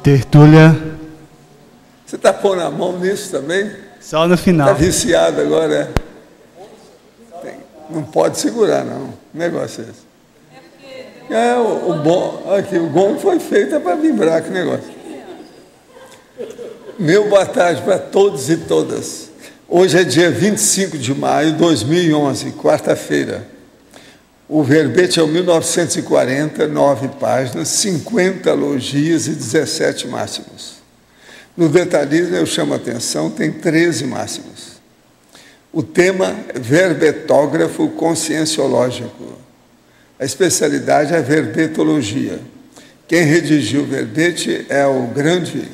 Tertúlia. Você está pondo a mão nisso também? Só no final. Está viciado agora, não pode segurar, não. Que negócio é esse? O gong foi feito para vibrar, que negócio. Meu boa tarde para todos e todas. Hoje é dia 25 de maio de 2011, quarta-feira. O verbete é o 1940, 9 páginas, 50 logias e 17 máximos. No detalhismo eu chamo a atenção, tem 13 máximos. O tema é verbetógrafo conscienciológico. A especialidade é a verbetologia. Quem redigiu o verbete é o grande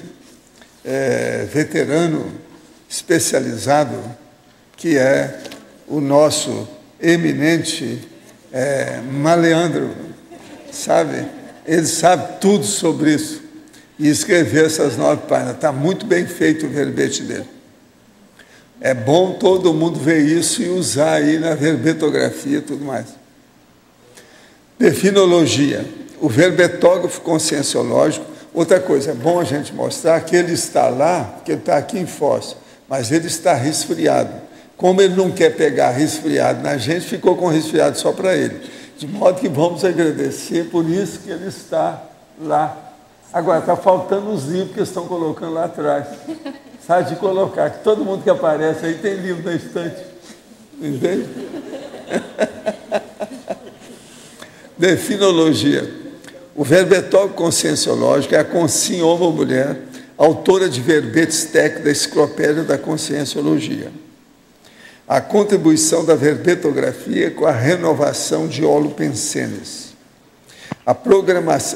veterano especializado, que é o nosso eminente Maleandro, sabe? Ele sabe tudo sobre isso. E escreveu essas 9 páginas. Está muito bem feito o verbete dele. É bom todo mundo ver isso e usar aí na verbetografia e tudo mais. Definologia. O verbetógrafo conscienciológico. Outra coisa, é bom a gente mostrar que ele está lá, porque ele está aqui em Foz, mas ele está resfriado. Como ele não quer pegar resfriado na gente, ficou com resfriado só para ele. De modo que vamos agradecer por isso que ele está lá. Agora, está faltando os livros que estão colocando lá atrás. Sabe de colocar, que todo mundo que aparece aí tem livro na estante. Entende? Definologia. O verbetógrafo conscienciológico é a Consim, homem ou mulher, autora de verbetes técnicos da Enciclopédia da Conscienciologia. A contribuição da verbetografia com a renovação de Olo Pensenes.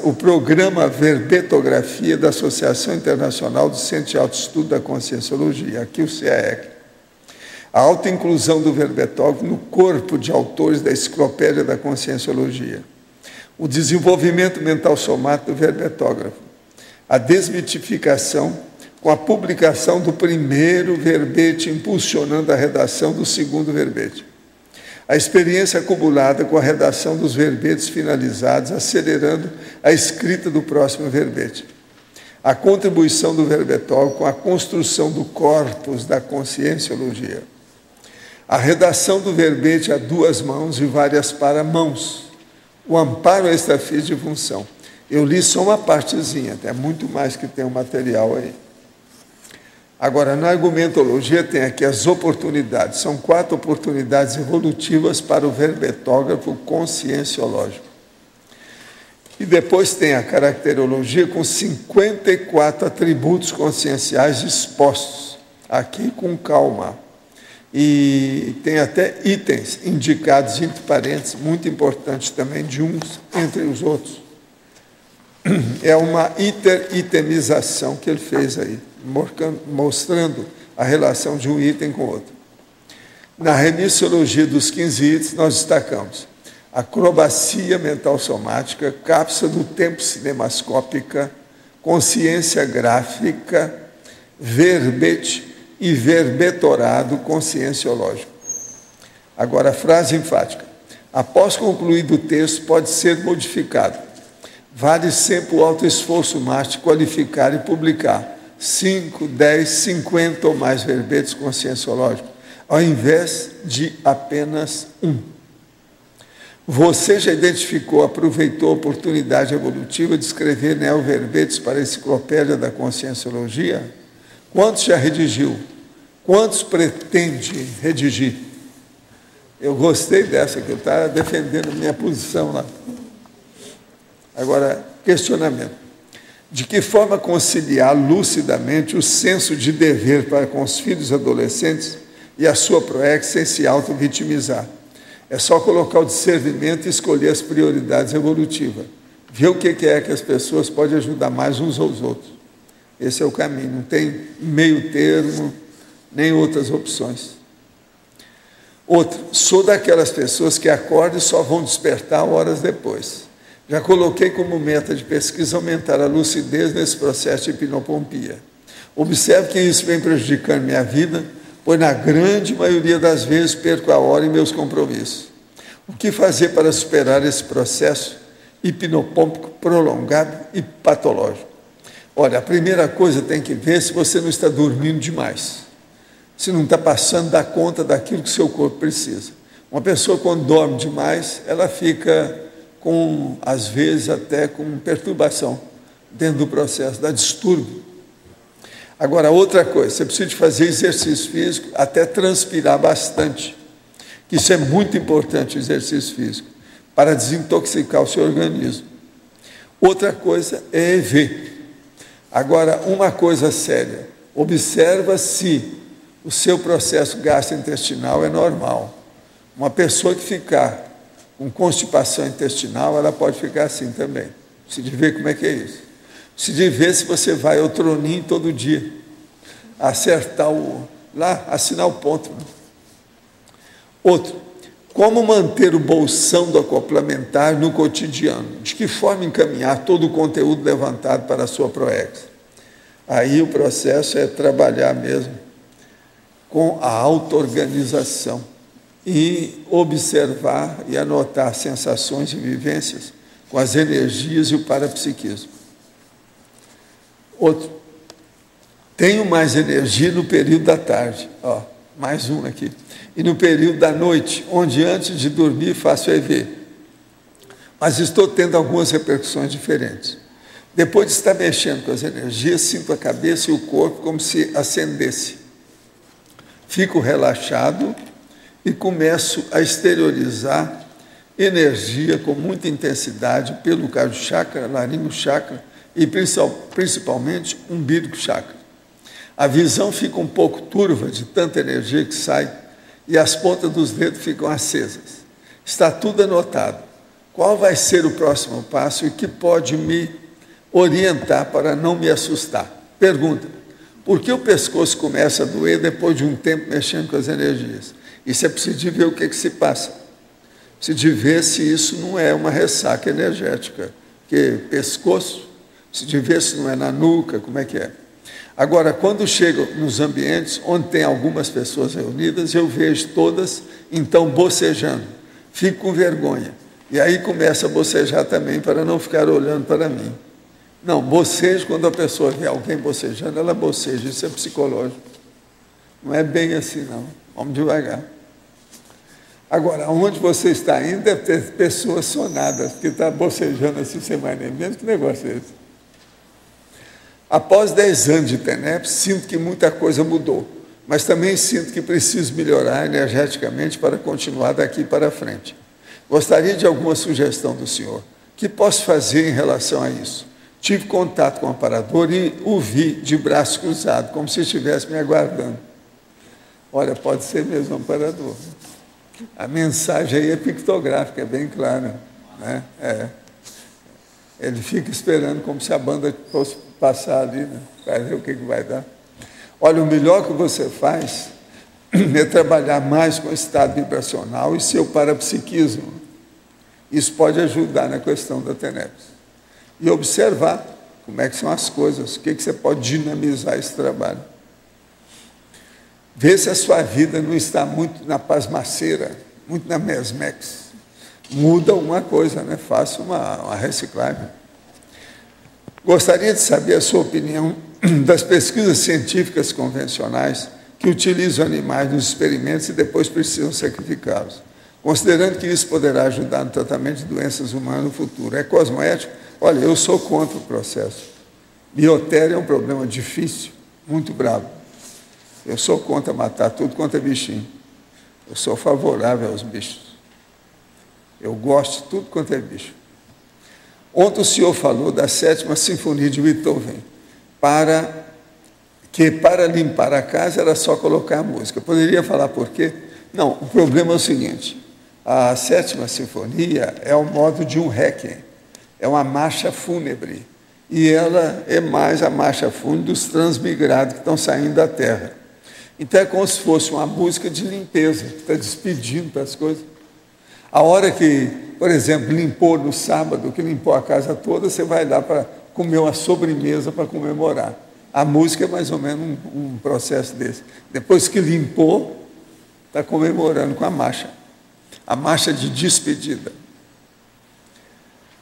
O programa Verbetografia da Associação Internacional do Centro de Autoestudo da Conscienciologia, aqui o CAEC. A autoinclusão do verbetógrafo no corpo de autores da Enciclopédia da Conscienciologia. O desenvolvimento mental somático do verbetógrafo. A desmitificação com a publicação do primeiro verbete, impulsionando a redação do segundo verbete. A experiência acumulada com a redação dos verbetes finalizados, acelerando a escrita do próximo verbete. A contribuição do verbetógrafo com a construção do corpus da conscienciologia. A redação do verbete a 2 mãos e várias para mãos. O amparo extrafísico de função. Eu li só uma partezinha, é muito mais que tem um material aí. Agora, na argumentologia tem aqui as oportunidades. São 4 oportunidades evolutivas para o verbetógrafo conscienciológico. E depois tem a caracterologia com 54 atributos conscienciais expostos, aqui com calma. E tem até itens indicados entre parênteses, muito importantes também, de uns entre os outros. É uma itemização que ele fez aí, mostrando a relação de um item com o outro. Na remissiologia dos 15 itens, nós destacamos acrobacia mental somática, cápsula do tempo cinemascópica, consciência gráfica, verbete e verbetorado conscienciológico. Agora, a frase enfática. Após concluído o texto, pode ser modificado. Vale sempre o alto esforço mais de qualificar e publicar 5, 10, 50 ou mais verbetes conscienciológicos, ao invés de apenas 1. Você já identificou, aproveitou a oportunidade evolutiva de escrever neoverbetes para a Enciclopédia da Conscienciologia? Quantos já redigiu? Quantos pretende redigir? Eu gostei dessa, que eu estava defendendo minha posição lá. Agora, questionamento. De que forma conciliar lucidamente o senso de dever para com os filhos adolescentes e a sua proex sem se auto-vitimizar? É só colocar o discernimento e escolher as prioridades evolutivas. Ver o que é que as pessoas podem ajudar mais uns aos outros. Esse é o caminho, não tem meio termo, nem outras opções. Outro, sou daquelas pessoas que acordam e só vão despertar horas depois. Já coloquei como meta de pesquisa aumentar a lucidez nesse processo de hipnopompia. Observe que isso vem prejudicando minha vida, pois na grande maioria das vezes perco a hora em meus compromissos. O que fazer para superar esse processo hipnopômpico prolongado e patológico? Olha, a primeira coisa tem que ver se você não está dormindo demais, se não está passando da conta daquilo que o seu corpo precisa. Uma pessoa, quando dorme demais, ela fica com, às vezes, até com perturbação dentro do processo, dá distúrbio. Agora, outra coisa, você precisa de fazer exercício físico, até transpirar bastante. Isso é muito importante, o exercício físico, para desintoxicar o seu organismo. Outra coisa é EV. Agora, uma coisa séria, observa se o seu processo gastrointestinal é normal. Uma pessoa que ficar com constipação intestinal, ela pode ficar assim também. Precisa de ver como é que é isso. Precisa de ver se você vai ao troninho todo dia, acertar lá, assinar o ponto. Outro, como manter o bolsão do acoplamentar no cotidiano? De que forma encaminhar todo o conteúdo levantado para a sua ProEx? Aí o processo é trabalhar mesmo com a auto-organização e observar e anotar sensações e vivências com as energias e o parapsiquismo. Outro, tenho mais energia no período da tarde, mais um aqui, e no período da noite, onde antes de dormir faço EV, mas estou tendo algumas repercussões diferentes. Depois de estar mexendo com as energias, sinto a cabeça e o corpo como se acendesse. Fico relaxado e começo a exteriorizar energia com muita intensidade pelo cardio chakra, laringo chakra e principalmente umbigo chakra. A visão fica um pouco turva de tanta energia que sai e as pontas dos dedos ficam acesas. Está tudo anotado. Qual vai ser o próximo passo e que pode me orientar para não me assustar? Pergunta, por que o pescoço começa a doer depois de um tempo mexendo com as energias? Isso é preciso de ver o que se passa. Preciso de ver se isso não é uma ressaca energética. Porque pescoço, preciso de ver se não é na nuca, como é que é. Agora, quando chego nos ambientes onde tem algumas pessoas reunidas, eu vejo todas, então, bocejando. Fico com vergonha. E aí começa a bocejar também, para não ficar olhando para mim. Não, bocejo, quando a pessoa vê alguém bocejando, ela boceja, isso é psicológico. Não é bem assim, não. Vamos devagar. Agora, onde você está indo, deve ter pessoas sonadas, que estão bocejando assim, sem mais nem menos. Que negócio é esse? Após 10 anos de TENEPS, sinto que muita coisa mudou, mas também sinto que preciso melhorar energeticamente para continuar daqui para frente. Gostaria de alguma sugestão do senhor. O que posso fazer em relação a isso? Tive contato com o amparador e o vi de braço cruzado, como se estivesse me aguardando. Olha, pode ser mesmo amparador. A mensagem aí é pictográfica, é bem clara, né? Ele fica esperando como se a banda fosse passar ali, né? Para ver o que vai dar. Olha, o melhor que você faz é trabalhar mais com o estado vibracional e seu parapsiquismo. Isso pode ajudar na questão da TENEPS. E observar como é que são as coisas, o que você pode dinamizar esse trabalho. Vê se a sua vida não está muito na pasmaceira, muito na mesmex. Muda alguma coisa, né? Faça uma reciclagem. Gostaria de saber a sua opinião das pesquisas científicas convencionais que utilizam animais nos experimentos e depois precisam sacrificá-los, considerando que isso poderá ajudar no tratamento de doenças humanas no futuro. É cosmoético? Olha, eu sou contra o processo. Biotéria é um problema difícil, muito bravo. Eu sou contra matar tudo quanto é bichinho. Eu sou favorável aos bichos. Eu gosto de tudo quanto é bicho. Ontem o senhor falou da 7ª Sinfonia de Beethoven, para limpar a casa era só colocar a música. Poderia falar por quê? Não, o problema é o seguinte, a 7ª Sinfonia é o modo de um requiem, é uma marcha fúnebre, e ela é mais a marcha fúnebre dos transmigrados que estão saindo da Terra. Então é como se fosse uma música de limpeza, que está despedindo para as coisas. A hora que, por exemplo, limpou no sábado, que limpou a casa toda, você vai lá para comer uma sobremesa para comemorar. A música é mais ou menos um processo desse. Depois que limpou, está comemorando com a marcha de despedida.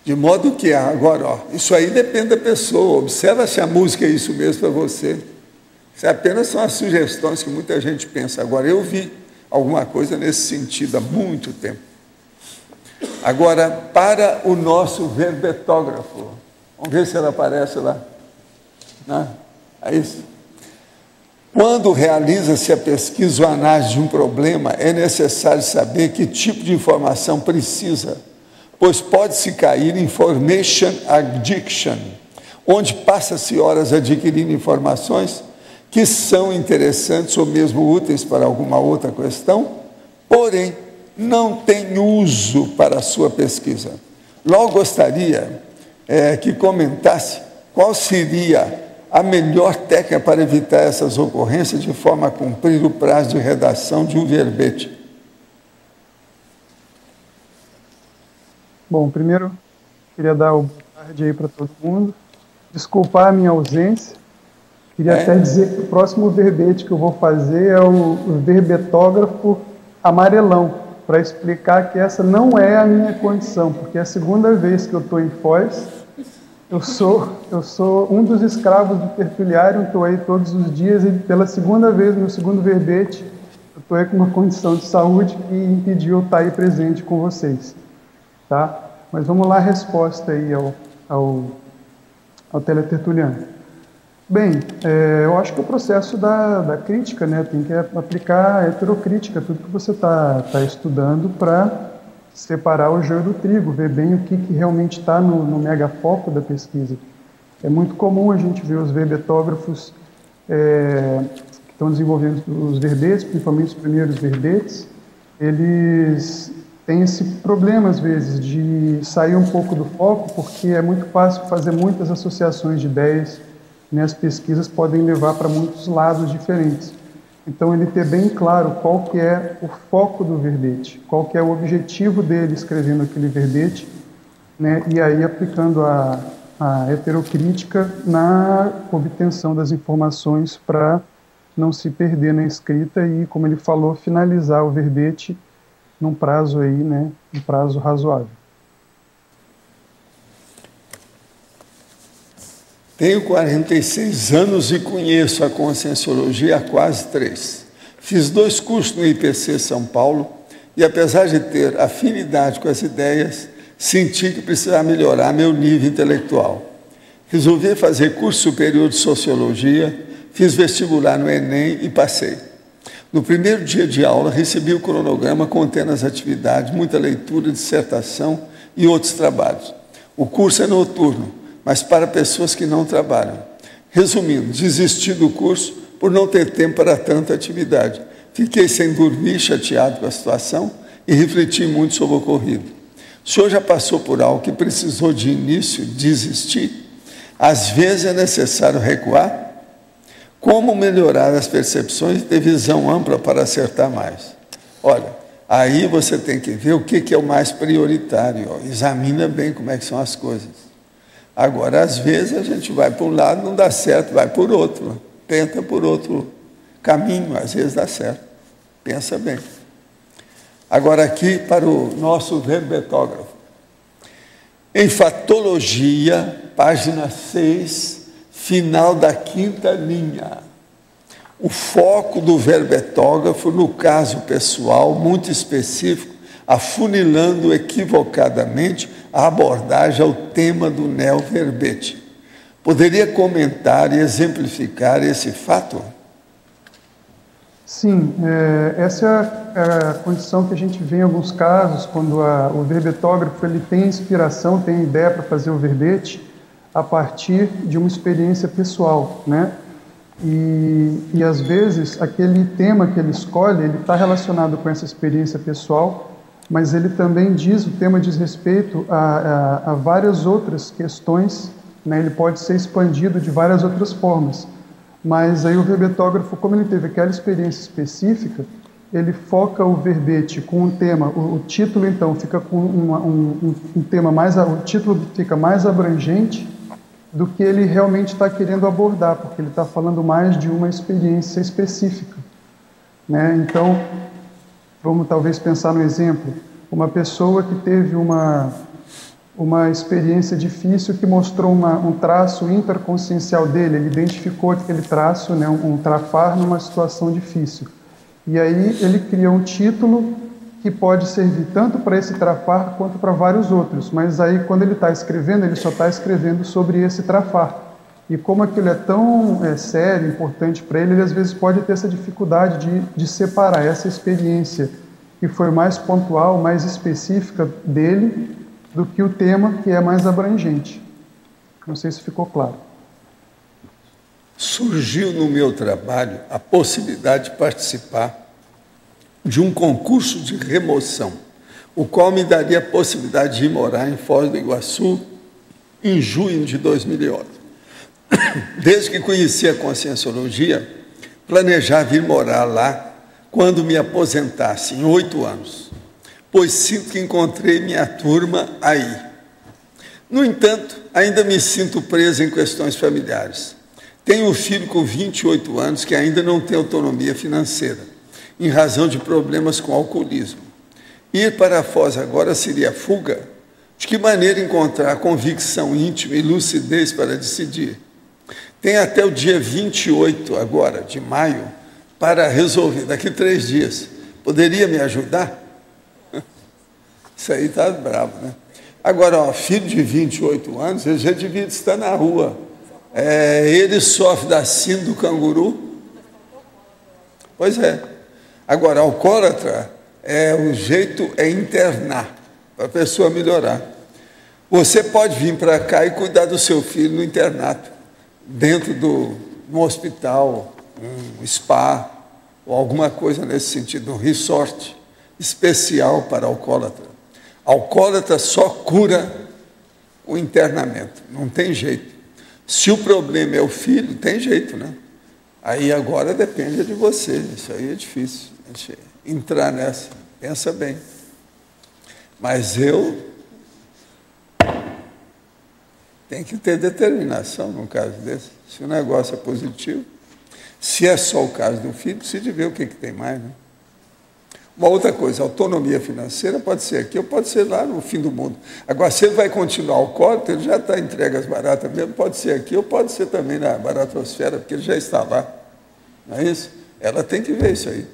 De modo que, agora, ó, isso aí depende da pessoa. Observa se a música é isso mesmo para você. Isso apenas são as sugestões que muita gente pensa. Agora, eu vi alguma coisa nesse sentido há muito tempo. Agora, para o nosso verbetógrafo, vamos ver se ela aparece lá. Né? É isso. Quando realiza-se a pesquisa ou análise de um problema, é necessário saber que tipo de informação precisa, pois pode-se cair em information addiction, onde passa-se horas adquirindo informações que são interessantes ou mesmo úteis para alguma outra questão, porém não tem uso para a sua pesquisa. Logo gostaria que comentasse qual seria a melhor técnica para evitar essas ocorrências de forma a cumprir o prazo de redação de um verbete. Bom, primeiro, queria dar uma boa tarde aí para todo mundo. Desculpar a minha ausência. Queria até dizer que o próximo verbete que eu vou fazer é o verbetógrafo amarelão, para explicar que essa não é a minha condição, porque é a segunda vez que eu estou em Foz. Eu sou um dos escravos do tertuliário, estou aí todos os dias e pela segunda vez, no segundo verbete, eu estou aí com uma condição de saúde que impediu eu estar aí presente com vocês. Tá? Mas vamos lá a resposta aí ao teletertuliano. Bem, eu acho que o processo da crítica, né, tem que aplicar a heterocrítica, tudo que você está estudando para separar o joio do trigo, ver bem o que realmente está no megafoco da pesquisa. É muito comum a gente ver os verbetógrafos que estão desenvolvendo os verbetes, principalmente os primeiros verbetes, eles têm esse problema, às vezes, de sair um pouco do foco, porque é muito fácil fazer muitas associações de ideias, né? As pesquisas podem levar para muitos lados diferentes. Então, ele ter bem claro qual que é o foco do verbete, qual que é o objetivo dele escrevendo aquele verbete, né? E aí aplicando a heterocrítica na obtenção das informações para não se perder na escrita e, como ele falou, finalizar o verbete num prazo aí, né? Um prazo razoável. Tenho 46 anos e conheço a Conscienciologia há quase 3. Fiz 2 cursos no IPC São Paulo e, apesar de ter afinidade com as ideias, senti que precisava melhorar meu nível intelectual. Resolvi fazer curso superior de Sociologia, fiz vestibular no Enem e passei. No primeiro dia de aula, recebi o cronograma contendo as atividades, muita leitura, dissertação e outros trabalhos. O curso é noturno, mas para pessoas que não trabalham. Resumindo, desisti do curso por não ter tempo para tanta atividade. Fiquei sem dormir, chateado com a situação e refleti muito sobre o ocorrido. O senhor já passou por algo que precisou de início desistir? Às vezes é necessário recuar? Como melhorar as percepções e ter visão ampla para acertar mais? Olha, aí você tem que ver o que é o mais prioritário. Ó. Examina bem como é que são as coisas. Agora, às vezes, a gente vai para um lado, não dá certo, vai por outro. Tenta por outro caminho, às vezes dá certo. Pensa bem. Agora, aqui para o nosso verbetógrafo. Em Fatologia, página 6, final da 5ª linha. O foco do verbetógrafo, no caso pessoal, muito específico, afunilando equivocadamente a abordagem ao tema do neoverbete. Poderia comentar e exemplificar esse fato? Sim, essa é a condição que a gente vê em alguns casos, quando o verbetógrafo ele tem inspiração, tem ideia para fazer o verbete a partir de uma experiência pessoal, né? E às vezes aquele tema que ele escolhe, ele está relacionado com essa experiência pessoal, mas ele também diz, o tema diz respeito a várias outras questões, né? Ele pode ser expandido de várias outras formas. Mas aí o verbetógrafo, como ele teve aquela experiência específica, ele foca o verbete com um tema, o título então fica com um tema mais, o título fica mais abrangente do que ele realmente está querendo abordar, porque ele está falando mais de uma experiência específica, né? Então, vamos talvez pensar no exemplo, uma pessoa que teve uma uma experiência difícil que mostrou um traço interconsciencial dele. Ele identificou aquele traço, né, um trafar numa situação difícil. E aí ele cria um título que pode servir tanto para esse trafar quanto para vários outros. Mas aí, quando ele está escrevendo, ele só está escrevendo sobre esse trafar. E como aquilo é tão sério, importante para ele, ele às vezes pode ter essa dificuldade de separar essa experiência que foi mais pontual, mais específica dele, do que o tema que é mais abrangente. Não sei se ficou claro. Surgiu no meu trabalho a possibilidade de participar de um concurso de remoção, o qual me daria a possibilidade de ir morar em Foz do Iguaçu em junho de 2011. Desde que conheci a Conscienciologia, planejava ir morar lá quando me aposentasse, em 8 anos, pois sinto que encontrei minha turma aí. No entanto, ainda me sinto preso em questões familiares. Tenho um filho com 28 anos que ainda não tem autonomia financeira, em razão de problemas com alcoolismo. Ir para a Foz agora seria fuga? De que maneira encontrar convicção íntima e lucidez para decidir? Tem até o dia 28 agora, de maio, para resolver, daqui 3 dias. Poderia me ajudar? Isso aí está bravo, né? Agora, ó, filho de 28 anos, ele já devia estar na rua. Ele sofre da síndrome do canguru? Pois é. Agora, alcoólatra, o jeito é internar, para a pessoa melhorar. Você pode vir para cá e cuidar do seu filho no internato, dentro de um hospital, um spa, ou alguma coisa nesse sentido, um resort especial para alcoólatra. Alcoólatra só cura o internamento, não tem jeito. Se o problema é o filho, tem jeito, né? Aí agora depende de você, isso aí é difícil, entrar nessa, pensa bem. Mas eu tenho que ter determinação num caso desse, se o negócio é positivo. Se é só o caso do filho, precisa ver o que tem mais, né? Uma outra coisa, autonomia financeira pode ser aqui ou pode ser lá no fim do mundo. Agora, se ele vai continuar alcoólatra, ele já está entregue às baratas mesmo, pode ser aqui ou pode ser também na baratosfera, porque ele já está lá. Não é isso? Ela tem que ver isso aí.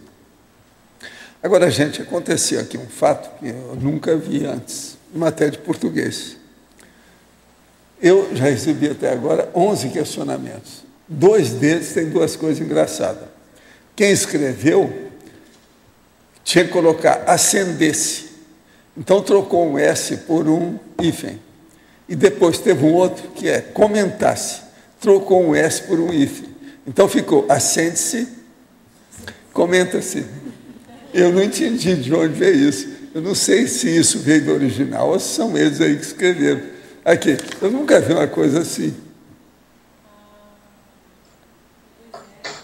Agora, gente, aconteceu aqui um fato que eu nunca vi antes, em matéria de português. Eu já recebi até agora 11 questionamentos. 2 deles têm 2 coisas engraçadas. Quem escreveu tinha que colocar acendesse. Então trocou um S por um hífen. E depois teve um outro que é comentasse. Trocou um S por um hífen. Então ficou acende-se, comenta-se. Eu não entendi de onde veio isso. Eu não sei se isso veio do original ou se são eles aí que escreveram. Aqui, eu nunca vi uma coisa assim.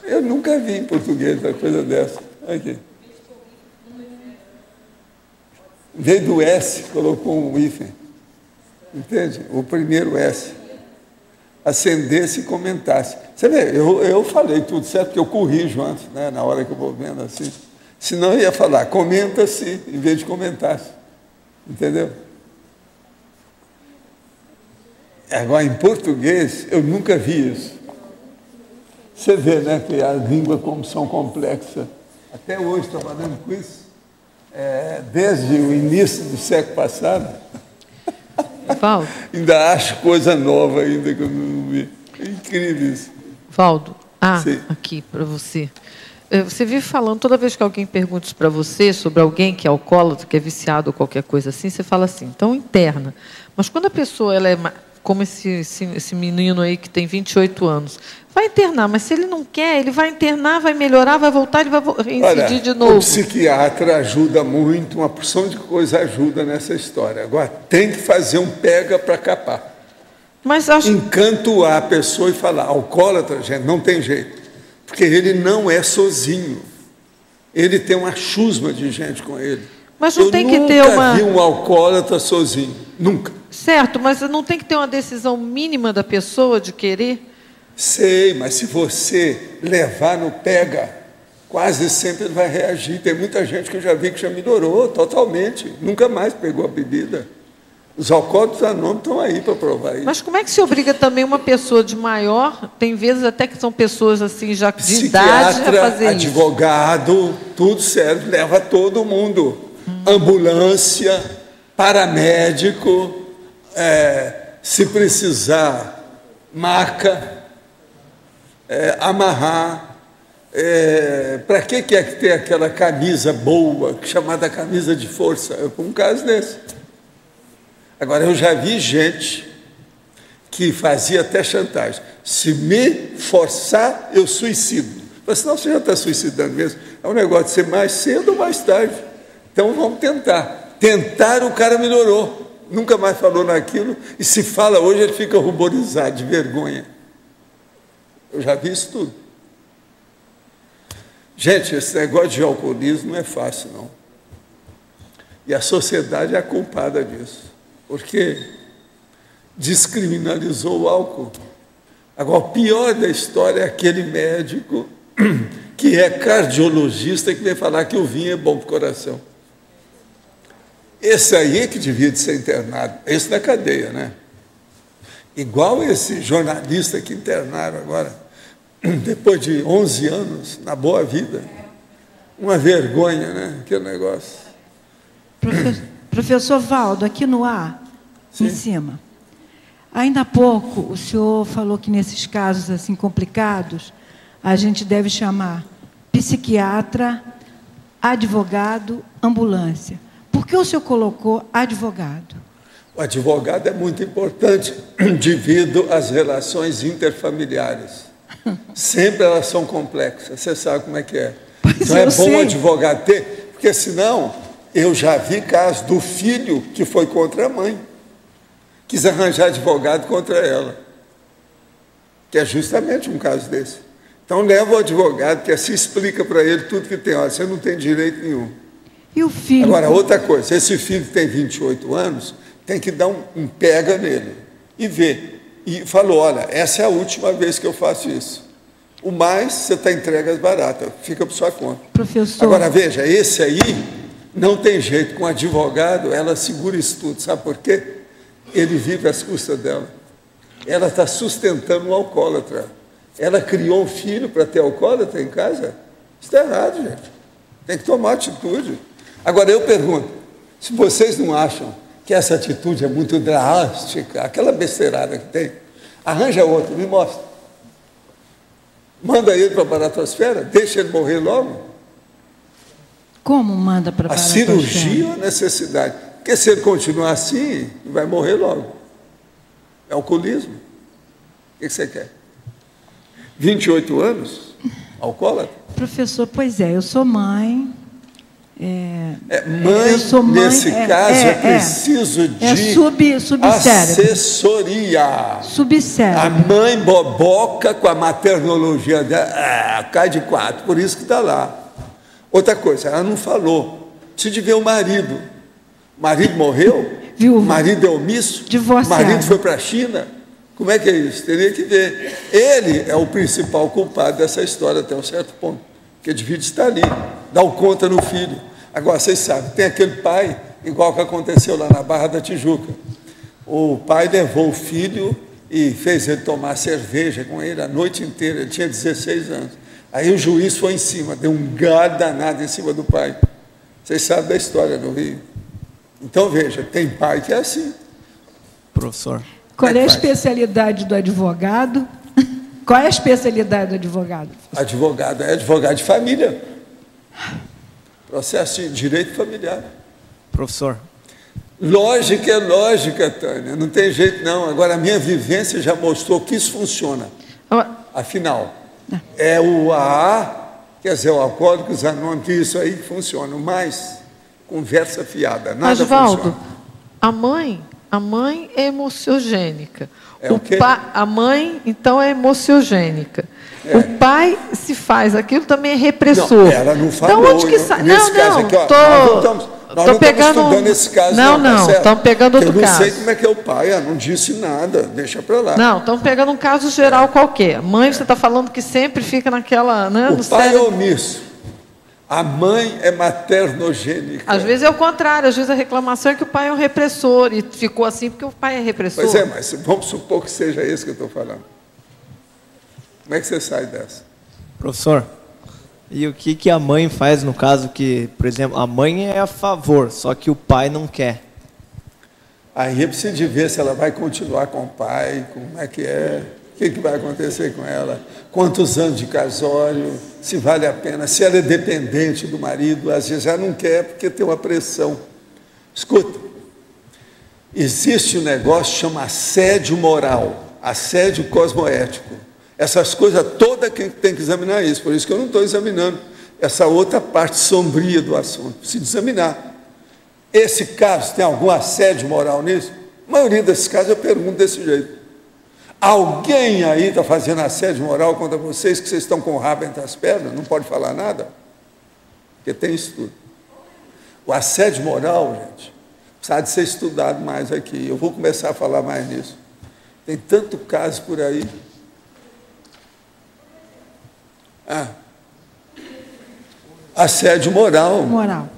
Eu nunca vi em português uma coisa dessa. Aqui. Veio do S, colocou um hífen. Entende? O primeiro S. Acendesse e comentasse. Você vê, eu falei tudo certo, porque eu corrijo antes, né, na hora que eu vou vendo assim. Senão eu ia falar, comenta-se, em vez de comentasse. Entendeu? Agora, em português, eu nunca vi isso. Você vê, né, que a língua como são complexa. Até hoje, trabalhando com isso, desde o início do século passado, Valdo, ainda acho coisa nova ainda que eu não vi. É incrível isso. Valdo, Sim. aqui para você. Você vive falando, toda vez que alguém pergunta isso para você, sobre alguém que é alcoólatra, que é viciado ou qualquer coisa assim, você fala assim, então interna. Mas quando a pessoa ela é como esse menino aí que tem 28 anos, vai internar, mas se ele não quer, ele vai internar, vai melhorar, vai voltar, ele vai reincidir de novo. O psiquiatra ajuda muito, uma porção de coisa ajuda nessa história. Agora, tem que fazer um pega para capar. Mas encantoar a pessoa e falar, alcoólatra, gente, não tem jeito. Porque ele não é sozinho. Ele tem uma chusma de gente com ele. Mas não tem que ter uma... Eu nunca vi um alcoólatra sozinho. Nunca. Certo, mas não tem que ter uma decisão mínima da pessoa de querer? Sei, mas se você levar no pega, quase sempre ele vai reagir. Tem muita gente que eu já vi que já melhorou totalmente. Nunca mais pegou a bebida. Os alcoólatras anônimos estão aí para provar isso. Mas como é que se obriga também uma pessoa de maior, tem vezes até que são pessoas assim já de idade, a fazer advogado, tudo serve, leva todo mundo. Ambulância, paramédico, se precisar, maca, amarrar. Para que é que tem aquela camisa boa, chamada camisa de força? Eu com um caso desse. Agora, eu já vi gente que fazia até chantagem. Se me forçar, eu suicido. Mas senão você já está suicidando mesmo. É um negócio de ser mais cedo ou mais tarde. Então vamos tentar. Tentaram, o cara melhorou. Nunca mais falou naquilo. E se fala hoje, ele fica ruborizado, de vergonha. Eu já vi isso tudo. Gente, esse negócio de alcoolismo não é fácil, não. E a sociedade é a culpada disso. Porque descriminalizou o álcool. Agora, o pior da história é aquele médico que é cardiologista que vem falar que o vinho é bom para o coração. Esse aí é que devia de ser internado. Esse na cadeia, né? Igual esse jornalista que internaram agora, depois de 11 anos, na boa vida. Uma vergonha, né? Aquele negócio. Professor Valdo, aqui no ar, Sim. em cima. Ainda há pouco, o senhor falou que nesses casos assim complicados, a gente deve chamar psiquiatra, advogado, ambulância. Por que o senhor colocou advogado? O advogado é muito importante devido às relações interfamiliares. Sempre elas são complexas, você sabe como é que é. Então é bom o advogado ter, porque senão... Eu já vi casos do filho que foi contra a mãe. Quis arranjar advogado contra ela. Que é justamente um caso desse. Então leva o advogado, que assim explica para ele tudo que tem. Olha, você não tem direito nenhum. E o filho? Agora, outra coisa, esse filho que tem 28 anos, tem que dar um pega nele e ver. E falou, olha, essa é a última vez que eu faço isso. O mais, você está entregue às baratas, fica por sua conta. Professor... Agora, veja, esse aí... Não tem jeito, com advogado, ela segura isso tudo. Sabe por quê? Ele vive às custas dela. Ela está sustentando um alcoólatra. Ela criou um filho para ter alcoólatra em casa? Isso está errado, gente. Tem que tomar atitude. Agora, eu pergunto, se vocês não acham que essa atitude é muito drástica, aquela besteirada que tem, arranja outro, me mostra. Manda ele para a baratosfera, deixa ele morrer logo. Como manda para a cirurgia ou a necessidade? Porque se ele continuar assim, vai morrer logo. É alcoolismo. O que você quer? 28 anos? Alcoólatra? Professor, pois é, eu sou mãe. Mãe, eu sou mãe, nesse caso, é preciso de assessoria. Subcérebro. A mãe boboca com a maternologia dela, cai de 4, por isso que está lá. Outra coisa, ela não falou. Preciso de ver o marido. O marido morreu? Viu? O marido é omisso? Divorciado. O marido foi para a China? Como é que é isso? Teria que ver. Ele é o principal culpado dessa história até um certo ponto. Porque devia estar ali, dar o conta no filho. Agora, vocês sabem, tem aquele pai, igual que aconteceu lá na Barra da Tijuca. O pai levou o filho e fez ele tomar cerveja com ele a noite inteira. Ele tinha 16 anos. Aí o juiz foi em cima, deu um gado danado em cima do pai. Vocês sabem da história do Rio. Então, veja, tem pai que é assim. Professor. Qual é a especialidade do advogado? Qual é a especialidade do advogado? Advogado é advogado de família. Processo de direito familiar. Professor. Lógica é lógica, Tânia. Não tem jeito, não. Agora, a minha vivência já mostrou que isso funciona. Afinal... É o AA, quer dizer, o Alcoólicos Anônimos, que isso aí funciona, mas conversa fiada, nada Osvaldo, funciona. A mãe é emociogênica. O quê? A mãe, então, é emociogênica. O pai, se faz aquilo, também é repressor. Não, ela não falou. Então, onde que sai? Nós não estamos estudando esse caso. Não, estamos pegando outro caso. Eu não sei como é que é o pai, ela não disse nada, deixa para lá. Não, estamos pegando um caso geral qualquer. Mãe, você está falando que sempre fica naquela... Né, o pai é omisso. A mãe é maternogênica. Às vezes é o contrário, às vezes a reclamação é que o pai é um repressor, e ficou assim porque o pai é repressor. Pois é, mas vamos supor que seja esse que eu estou falando. Como é que você sai dessa? Professor, e o que a mãe faz no caso que, por exemplo, a mãe é a favor, só que o pai não quer? Aí é preciso de ver se ela vai continuar com o pai, como é que é, o que vai acontecer com ela, quantos anos de casório, se vale a pena, se ela é dependente do marido, às vezes ela não quer porque tem uma pressão. Escuta, existe um negócio que chama assédio moral, assédio cosmoético. Essas coisas todas quem tem que examinar isso, por isso que eu não estou examinando essa outra parte sombria do assunto, preciso examinar. Esse caso, tem algum assédio moral nisso? A maioria desses casos eu pergunto desse jeito. Alguém aí está fazendo assédio moral contra vocês, que vocês estão com o rabo entre as pernas, não pode falar nada? Porque tem isso tudo. O assédio moral, gente, precisa de ser estudado mais aqui. Eu vou começar a falar mais nisso. Tem tanto caso por aí. Assédio moral. Moral.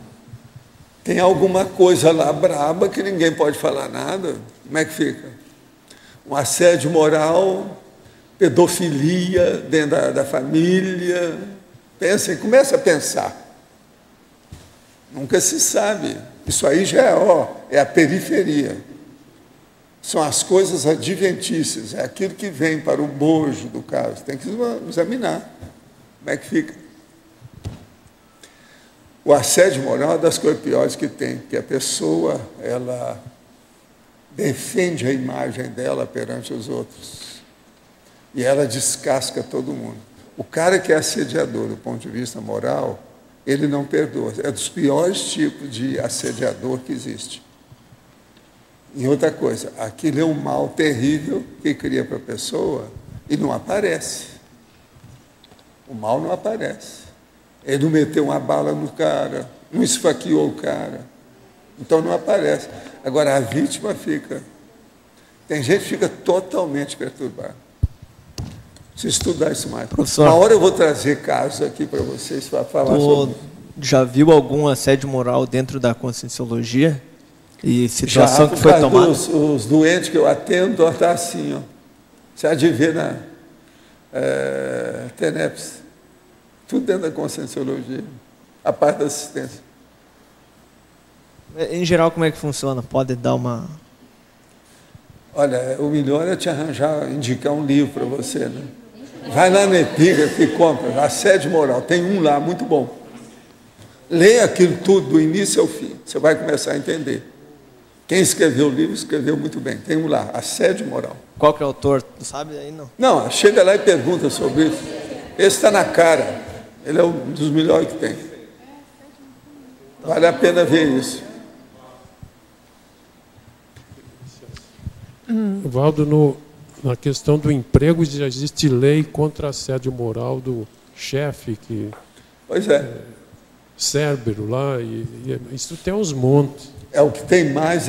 Tem alguma coisa lá braba que ninguém pode falar nada. Como é que fica? Um assédio moral, pedofilia dentro da família. Pensem, começa a pensar. Nunca se sabe. Isso aí já é a periferia. São as coisas adventícias, é aquilo que vem para o bojo do caso. Tem que examinar. Como é que fica? O assédio moral é uma das coisas piores que tem, porque a pessoa, ela defende a imagem dela perante os outros. E ela descasca todo mundo. O cara que é assediador do ponto de vista moral, ele não perdoa. É dos piores tipos de assediador que existe. E outra coisa, aquilo é um mal terrível que cria para a pessoa e não aparece. O mal não aparece. Ele não meteu uma bala no cara, não esfaqueou o cara. Então não aparece. Agora a vítima fica. Tem gente que fica totalmente perturbada. Preciso estudar isso mais. Professor, uma hora eu vou trazer casos aqui para vocês para falar sobre. Já viu algum assédio moral dentro da Conscienciologia? E situação já, que foi tomada? Os doentes que eu atendo, está assim, ó. Você há de ver na TENEPS. Tudo dentro da Conscienciologia, a parte da assistência. Em geral, como é que funciona? Pode dar uma... Olha, o melhor é te arranjar, indicar um livro para você, né? Vai lá na Epígrafe e compra, Assédio Moral, tem um lá, muito bom. Lê aquilo tudo, do início ao fim, você vai começar a entender. Quem escreveu o livro, escreveu muito bem. Tem um lá, Assédio Moral. Qual que é o autor? Tu sabe aí, não? Não, chega lá e pergunta sobre isso. Esse está na cara. Ele é um dos melhores que tem. Vale a pena ver isso. Valdo, na questão do emprego, já existe lei contra assédio moral do chefe, que pois é. Cérbero lá, isso tem uns montes. É o que tem mais,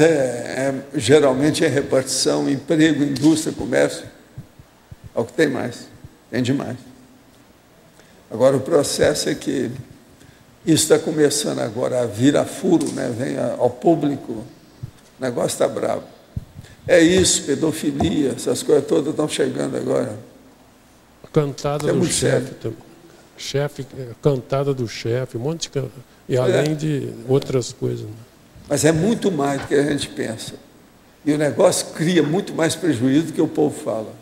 geralmente é repartição, emprego, indústria, comércio. É o que tem mais. Tem demais. Agora, o processo é que isso está começando agora a vir a furo, né? Vem ao público, o negócio está bravo. É isso, pedofilia, essas coisas todas estão chegando agora. Cantada do chefe também. Cantada do chefe, um monte de... E além de outras coisas. Né? Mas é muito mais do que a gente pensa. E o negócio cria muito mais prejuízo do que o povo fala.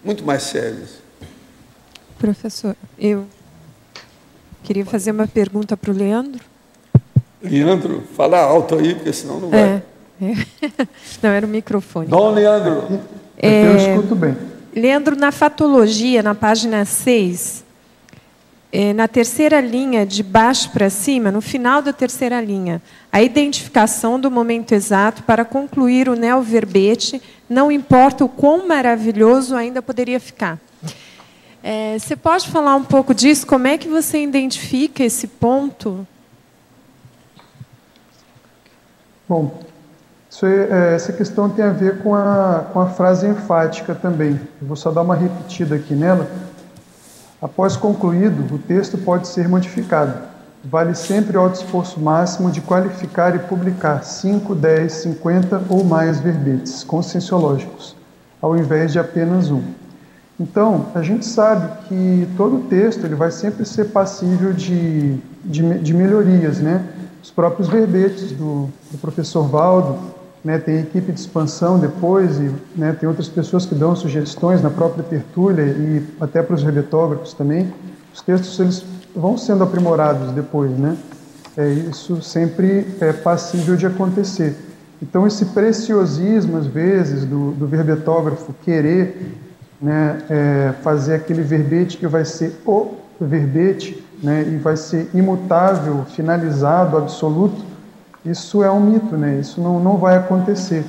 Muito mais sério. Professor, eu queria fazer uma pergunta para o Leandro. Leandro, fala alto aí, porque senão não vai. Não, era o microfone. Dom Leandro. Eu escuto bem. Leandro, na fatologia, na página 6, na terceira linha, de baixo para cima, no final da terceira linha, a identificação do momento exato para concluir o neoverbete, não importa o quão maravilhoso ainda poderia ficar. Você pode falar um pouco disso? Como é que você identifica esse ponto? Bom, essa questão tem a ver com a frase enfática também. Eu vou só dar uma repetida aqui nela. Após concluído, o texto pode ser modificado. Vale sempre o esforço máximo de qualificar e publicar 5, 10, 50 ou mais verbetes conscienciológicos, ao invés de apenas um. Então, a gente sabe que todo texto ele vai sempre ser passível de melhorias, né? Os próprios verbetes do professor Valdo, né, tem equipe de expansão depois, e, né, tem outras pessoas que dão sugestões na própria tertúlia e até para os verbetógrafos também. Os textos eles vão sendo aprimorados depois, né? Isso sempre é passível de acontecer. Então, esse preciosismo, às vezes, do verbetógrafo querer, né, fazer aquele verbete que vai ser o verbete, né, e vai ser imutável, finalizado, absoluto, isso é um mito, né? Isso não vai acontecer.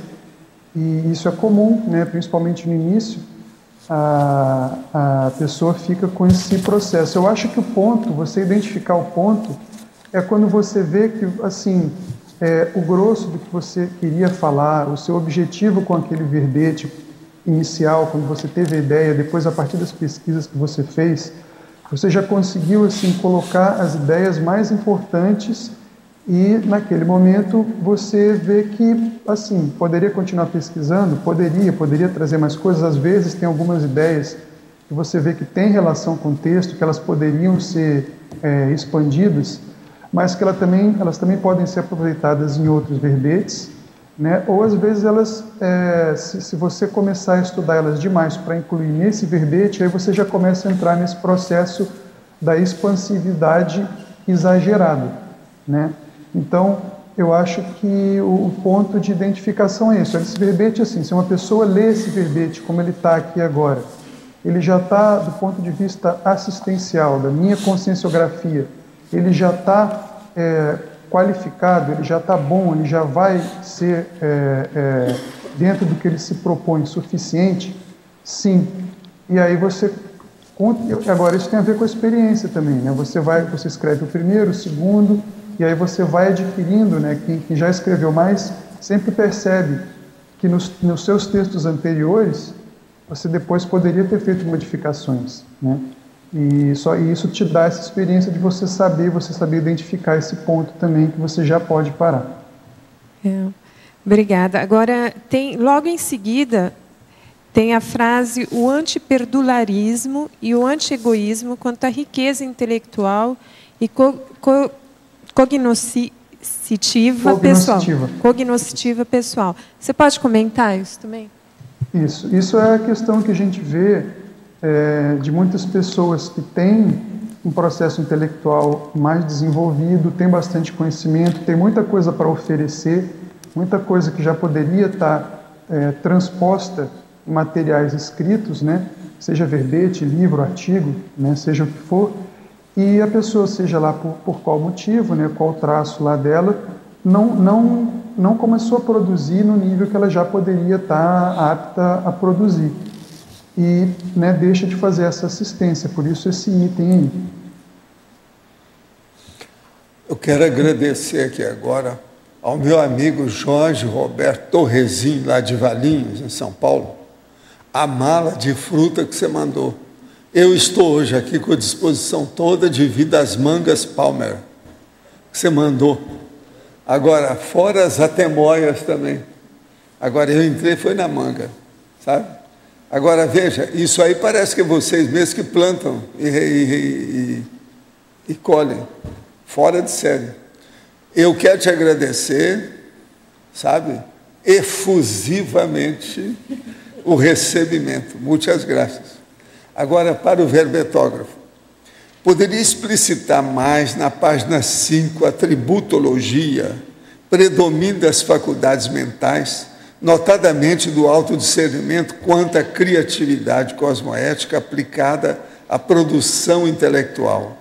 E isso é comum, né, principalmente no início, a pessoa fica com esse processo. Eu acho que o ponto, você identificar o ponto, é quando você vê que, assim, o grosso do que você queria falar, o seu objetivo com aquele verbete inicial, quando você teve a ideia, depois a partir das pesquisas que você fez, você já conseguiu, assim, colocar as ideias mais importantes e, naquele momento, você vê que, assim, poderia continuar pesquisando? Poderia trazer mais coisas. Às vezes tem algumas ideias que você vê que tem relação com o texto, que elas poderiam ser expandidas, mas que elas também podem ser aproveitadas em outros verbetes, né? Ou, às vezes, elas, se você começar a estudar elas demais para incluir nesse verbete, aí você já começa a entrar nesse processo da expansividade exagerada, né? Então, eu acho que o ponto de identificação é isso. Esse verbete, assim, se uma pessoa lê esse verbete como ele está aqui agora, ele já está, do ponto de vista assistencial, da minha conscienciografia, ele já está qualificado, ele já está bom, ele já vai ser, dentro do que ele se propõe, suficiente? Sim. E aí você... Agora, isso tem a ver com a experiência também, né? Você escreve o primeiro, o segundo... E aí você vai adquirindo, né? Quem já escreveu mais sempre percebe que nos seus textos anteriores você depois poderia ter feito modificações, né? E isso te dá essa experiência de você saber identificar esse ponto também que você já pode parar. Obrigada. Agora, logo em seguida, tem a frase o antiperdularismo e o antiegoísmo quanto à riqueza intelectual e cognoscitiva pessoal. Você pode comentar isso também? Isso é a questão que a gente vê de muitas pessoas que têm um processo intelectual mais desenvolvido, tem bastante conhecimento, tem muita coisa para oferecer, muita coisa que já poderia estar transposta em materiais escritos, né? Seja verbete, livro, artigo, né? Seja o que for. E a pessoa, seja lá por qual motivo, né, qual traço lá dela, não começou a produzir no nível que ela já poderia estar apta a produzir. E, né, deixa de fazer essa assistência, por isso esse item aí. Eu quero agradecer aqui agora ao meu amigo Jorge Roberto Torrezinho, lá de Valinhos, em São Paulo, a mala de fruta que você mandou. Eu estou hoje aqui com a disposição toda devido às mangas Palmer que você mandou. Agora, fora as atemóias também. Agora, eu entrei, foi na manga, sabe? Agora, veja, isso aí parece que é vocês mesmos que plantam e colhem. Fora de série. Eu quero te agradecer, sabe, efusivamente o recebimento. Muitas graças. Agora, para o verbetógrafo, poderia explicitar mais na página 5 a tributologia, predomínio das faculdades mentais, notadamente do autodiscernimento quanto à criatividade cosmoética aplicada à produção intelectual.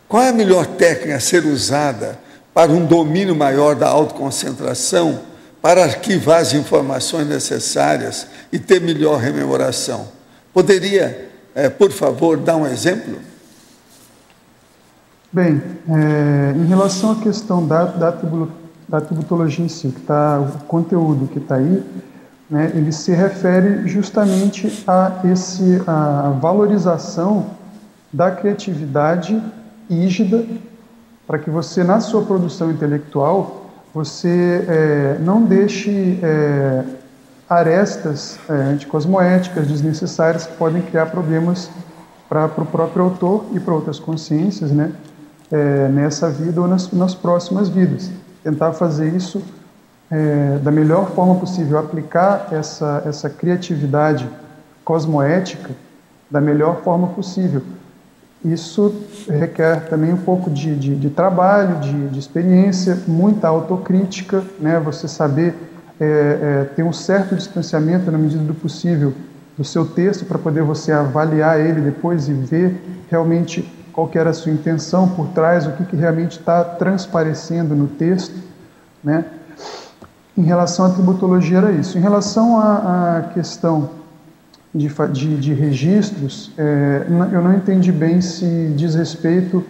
Qual é a melhor técnica a ser usada para um domínio maior da autoconcentração, para arquivar as informações necessárias e ter melhor rememoração? Poderia, por favor, dar um exemplo? Bem, em relação à questão da tributologia em si, que tá, o conteúdo que está aí, né, ele se refere justamente a valorização da criatividade rígida, para que você, na sua produção intelectual, você não deixe arestas anticosmoéticas desnecessárias que podem criar problemas para o próprio autor e para outras consciências, né, nessa vida ou nas próximas vidas. Tentar fazer isso da melhor forma possível, aplicar essa criatividade cosmoética da melhor forma possível. Isso requer também um pouco de trabalho, de experiência, muita autocrítica, né? Você saber ter um certo distanciamento, na medida do possível, do seu texto, para poder você avaliar ele depois e ver realmente qual que era a sua intenção por trás, o que realmente está transparecendo no texto, né? Em relação à tributologia era isso. Em relação à questão de registros, eu não entendi bem se diz respeito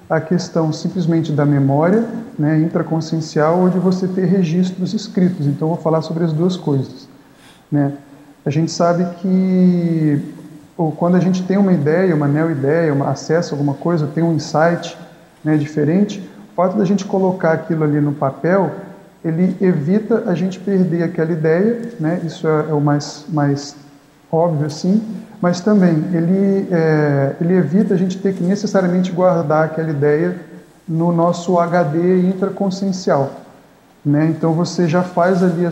à questão simplesmente da memória, né, intraconsciencial, ou de você ter registros escritos. Então, eu vou falar sobre as duas coisas, né? A gente sabe que quando a gente tem uma ideia, uma neo-ideia, um acesso a alguma coisa, tem um insight, né, diferente, o fato da gente colocar aquilo ali no papel, ele evita a gente perder aquela ideia, né? Isso é o mais óbvio, assim, mas também ele evita a gente ter que necessariamente guardar aquela ideia no nosso HD intraconsciencial, né? Então você já faz ali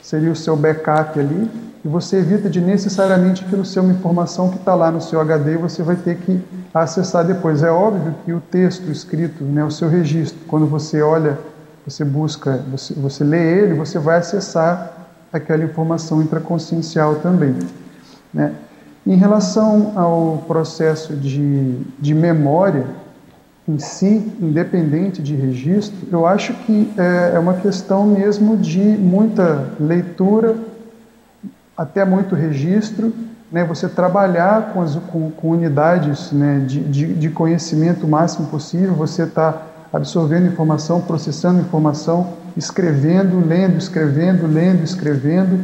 seria o seu backup ali, e você evita de necessariamente aquilo ser uma informação que está lá no seu HD e você vai ter que acessar depois. É óbvio que o texto escrito, né, o seu registro, quando você olha, você busca, você lê ele, você vai acessar aquela informação intraconsciencial também, né? Em relação ao processo de memória em si, independente de registro, eu acho que é uma questão mesmo de muita leitura, até muito registro, né? Você trabalhar com unidades, né, de conhecimento o máximo possível, você está absorvendo informação, processando informação, escrevendo, lendo, escrevendo, lendo, escrevendo,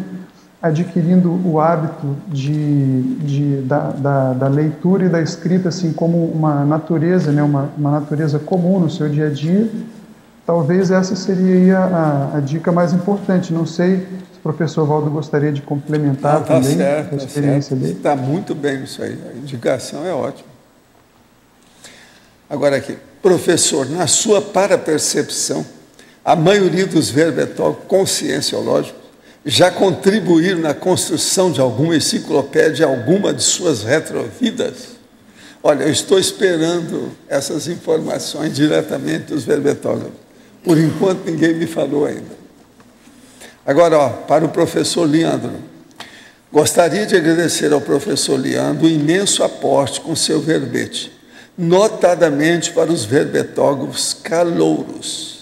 adquirindo o hábito da leitura e da escrita assim como uma natureza, né, uma natureza comum no seu dia a dia. Talvez essa seria a dica mais importante. Não sei se o professor Valdo gostaria de complementar também a experiência dele. Está muito bem isso aí, a indicação é ótima. Agora aqui, professor, na sua parapercepção, a maioria dos verbetólogos conscienciológicos já contribuíram na construção de alguma enciclopédia, alguma de suas retrovidas? Olha, eu estou esperando essas informações diretamente dos verbetólogos. Por enquanto, ninguém me falou ainda. Agora, para o professor Leandro, gostaria de agradecer ao professor Leandro o imenso aporte com seu verbete, notadamente para os verbetógrafos calouros.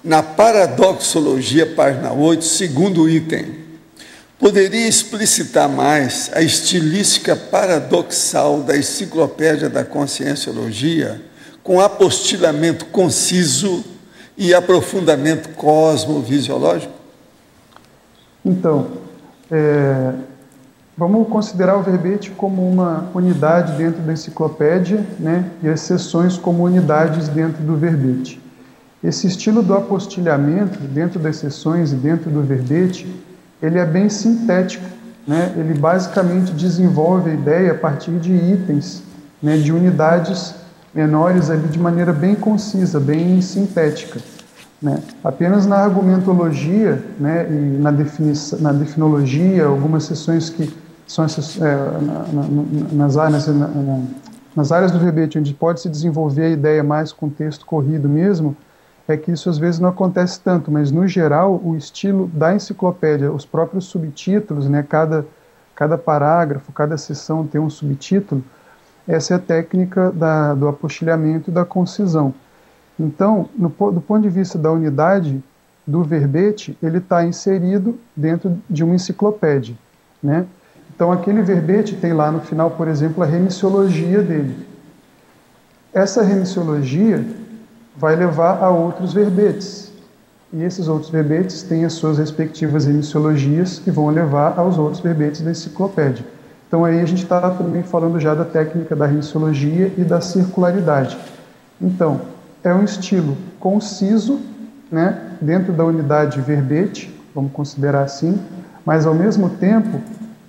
Na Paradoxologia, página 8, segundo item, poderia explicitar mais a estilística paradoxal da Enciclopédia da Conscienciologia, com apostilamento conciso e aprofundamento cosmovisiológico? Então, vamos considerar o verbete como uma unidade dentro da enciclopédia, né, e as seções como unidades dentro do verbete. Esse estilo do apostilhamento, dentro das seções e dentro do verbete, ele é bem sintético, né? Ele basicamente desenvolve a ideia a partir de itens, né, de unidades menores ali de maneira bem concisa, bem sintética, né? Apenas na argumentologia, né, e na definologia, algumas seções que são nas áreas do verbete, onde pode se desenvolver a ideia mais com texto corrido mesmo, é que isso às vezes não acontece tanto, mas no geral o estilo da enciclopédia, os próprios subtítulos, né, cada parágrafo, cada seção tem um subtítulo, essa é a técnica do apostilhamento e da concisão. Então, do ponto de vista da unidade do verbete, ele está inserido dentro de uma enciclopédia, né? Então aquele verbete tem lá no final, por exemplo, a remissiologia dele. Essa remissiologia vai levar a outros verbetes. E esses outros verbetes têm as suas respectivas remissiologias que vão levar aos outros verbetes da enciclopédia. Então aí a gente está também falando já da técnica da rinsologia e da circularidade. Então, é um estilo conciso, né, dentro da unidade verbete, vamos considerar assim, mas ao mesmo tempo,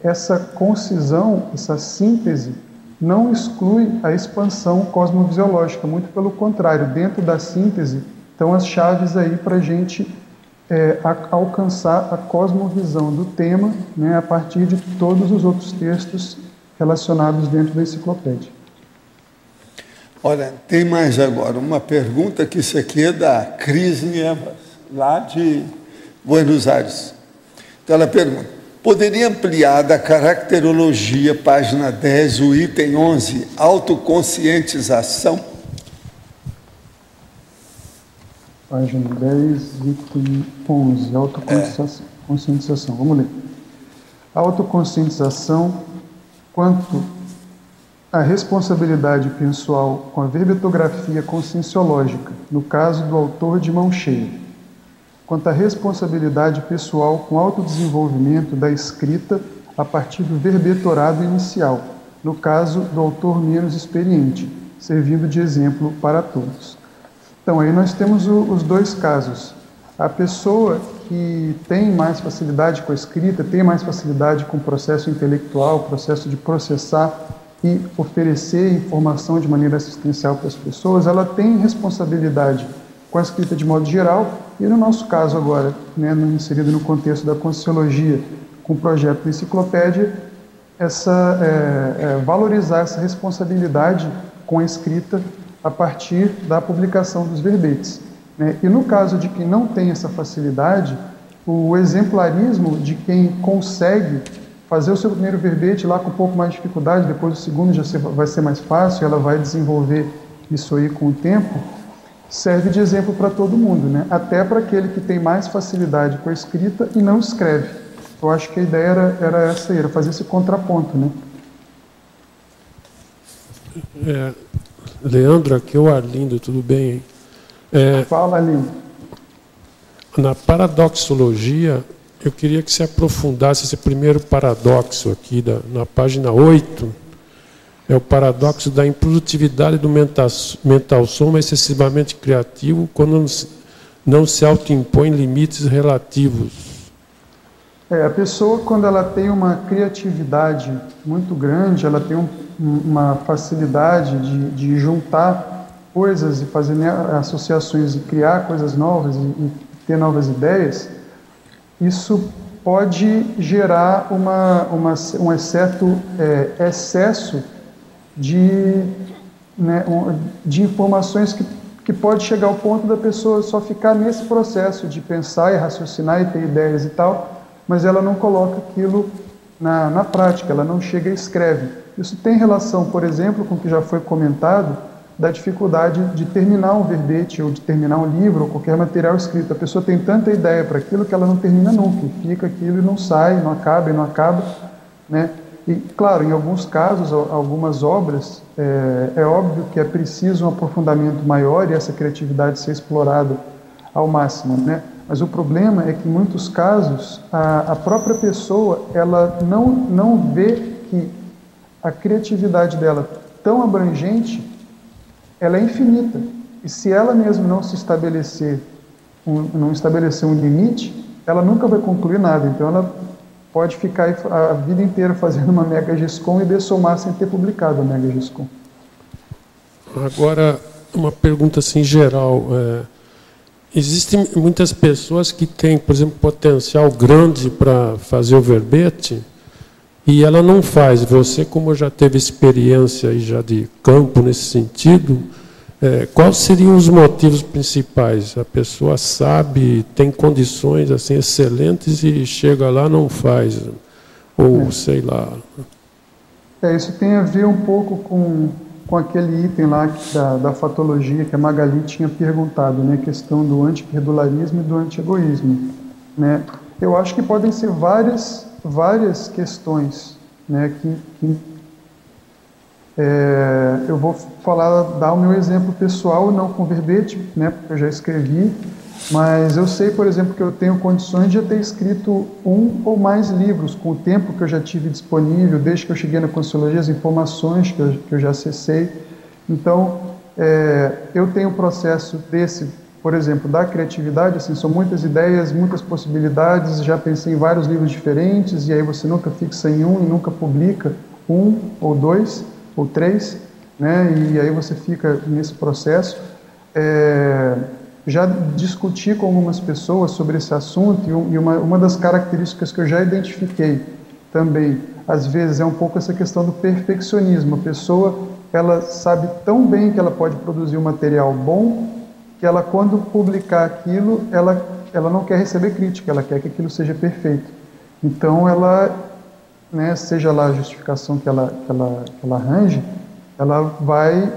essa concisão, essa síntese, não exclui a expansão cosmovisiológica, muito pelo contrário, dentro da síntese estão as chaves aí para a gente alcançar a cosmovisão do tema, né, a partir de todos os outros textos relacionados dentro da enciclopédia. Olha, tem mais agora uma pergunta, que isso aqui é da Cris Nieves, lá de Buenos Aires. Então ela pergunta: poderia ampliar da caracterologia, página 10, o item 11, autoconscientização? Página 10, item 11, autoconscientização. Vamos ler. A autoconscientização, quanto à responsabilidade pessoal com a verbetografia conscienciológica, no caso do autor de mão cheia. Quanto à responsabilidade pessoal com autodesenvolvimento da escrita a partir do verbetorado inicial, no caso do autor menos experiente, servindo de exemplo para todos. Então, aí nós temos os dois casos. A pessoa que tem mais facilidade com a escrita, tem mais facilidade com o processo intelectual, o processo de processar e oferecer informação de maneira assistencial para as pessoas, ela tem responsabilidade com a escrita de modo geral, e no nosso caso agora, né, inserido no contexto da Conscienciologia, com o projeto da enciclopédia, valorizar essa responsabilidade com a escrita a partir da publicação dos verbetes, né? E no caso de quem não tem essa facilidade, o exemplarismo de quem consegue fazer o seu primeiro verbete lá com um pouco mais de dificuldade, depois o segundo já vai ser mais fácil, ela vai desenvolver isso aí com o tempo, serve de exemplo para todo mundo, né? Até para aquele que tem mais facilidade com a escrita e não escreve. Eu acho que a ideia era essa aí, era fazer esse contraponto, né? Leandro, aqui é o Arlindo, tudo bem, hein? Fala, Arlindo. Na paradoxologia, eu queria que você aprofundasse esse primeiro paradoxo aqui, na página 8, é o paradoxo da improdutividade do mental soma excessivamente criativo quando não se autoimpõe limites relativos. A pessoa, quando ela tem uma criatividade muito grande, ela tem uma facilidade de juntar coisas e fazer, né, associações e criar coisas novas e ter novas ideias, isso pode gerar um certo excesso de informações que pode chegar ao ponto da pessoa só ficar nesse processo de pensar e raciocinar e ter ideias e tal, mas ela não coloca aquilo na prática, ela não chega e escreve. Isso tem relação, por exemplo, com o que já foi comentado, da dificuldade de terminar um verbete, ou de terminar um livro, ou qualquer material escrito. A pessoa tem tanta ideia para aquilo que ela não termina nunca, e fica aquilo e não sai, não acaba e não acaba, né? E, claro, em alguns casos, algumas obras, é óbvio que é preciso um aprofundamento maior e essa criatividade ser explorada ao máximo, né? Mas o problema é que, em muitos casos, a própria pessoa ela não vê que a criatividade dela, tão abrangente, ela é infinita. E se ela mesma não se estabelecer, não estabelecer um limite, ela nunca vai concluir nada. Então, ela pode ficar a vida inteira fazendo uma Mega Giscom e dessomar sem ter publicado a Mega Giscom. Agora, uma pergunta assim geral. Existem muitas pessoas que têm, por exemplo, potencial grande para fazer o verbete e ela não faz. Você, como já teve experiência aí já de campo nesse sentido, quais seriam os motivos principais? A pessoa sabe, tem condições assim excelentes e chega lá não faz, ou sei lá. Isso tem a ver um pouco com aquele item lá da fatologia que a Magali tinha perguntado, né, a questão do antiperdularismo e do antiegoísmo, né? Eu acho que podem ser várias questões, né, eu vou dar o meu exemplo pessoal, não com verbete, né, porque eu já escrevi, mas eu sei, por exemplo, que eu tenho condições de ter escrito um ou mais livros, com o tempo que eu já tive disponível, desde que eu cheguei na Conscienciologia, as informações que eu já acessei. Então, eu tenho um processo desse, por exemplo, da criatividade, assim, são muitas ideias, muitas possibilidades, já pensei em vários livros diferentes, e aí você nunca fixa em um e nunca publica um, ou dois, ou três, né? E aí você fica nesse processo. Já discuti com algumas pessoas sobre esse assunto, e uma das características que eu já identifiquei também, às vezes, é um pouco essa questão do perfeccionismo. A pessoa, ela sabe tão bem que ela pode produzir um material bom, que ela, quando publicar aquilo, ela não quer receber crítica, ela quer que aquilo seja perfeito. Então, ela, né, seja lá a justificação que ela arranje, ela vai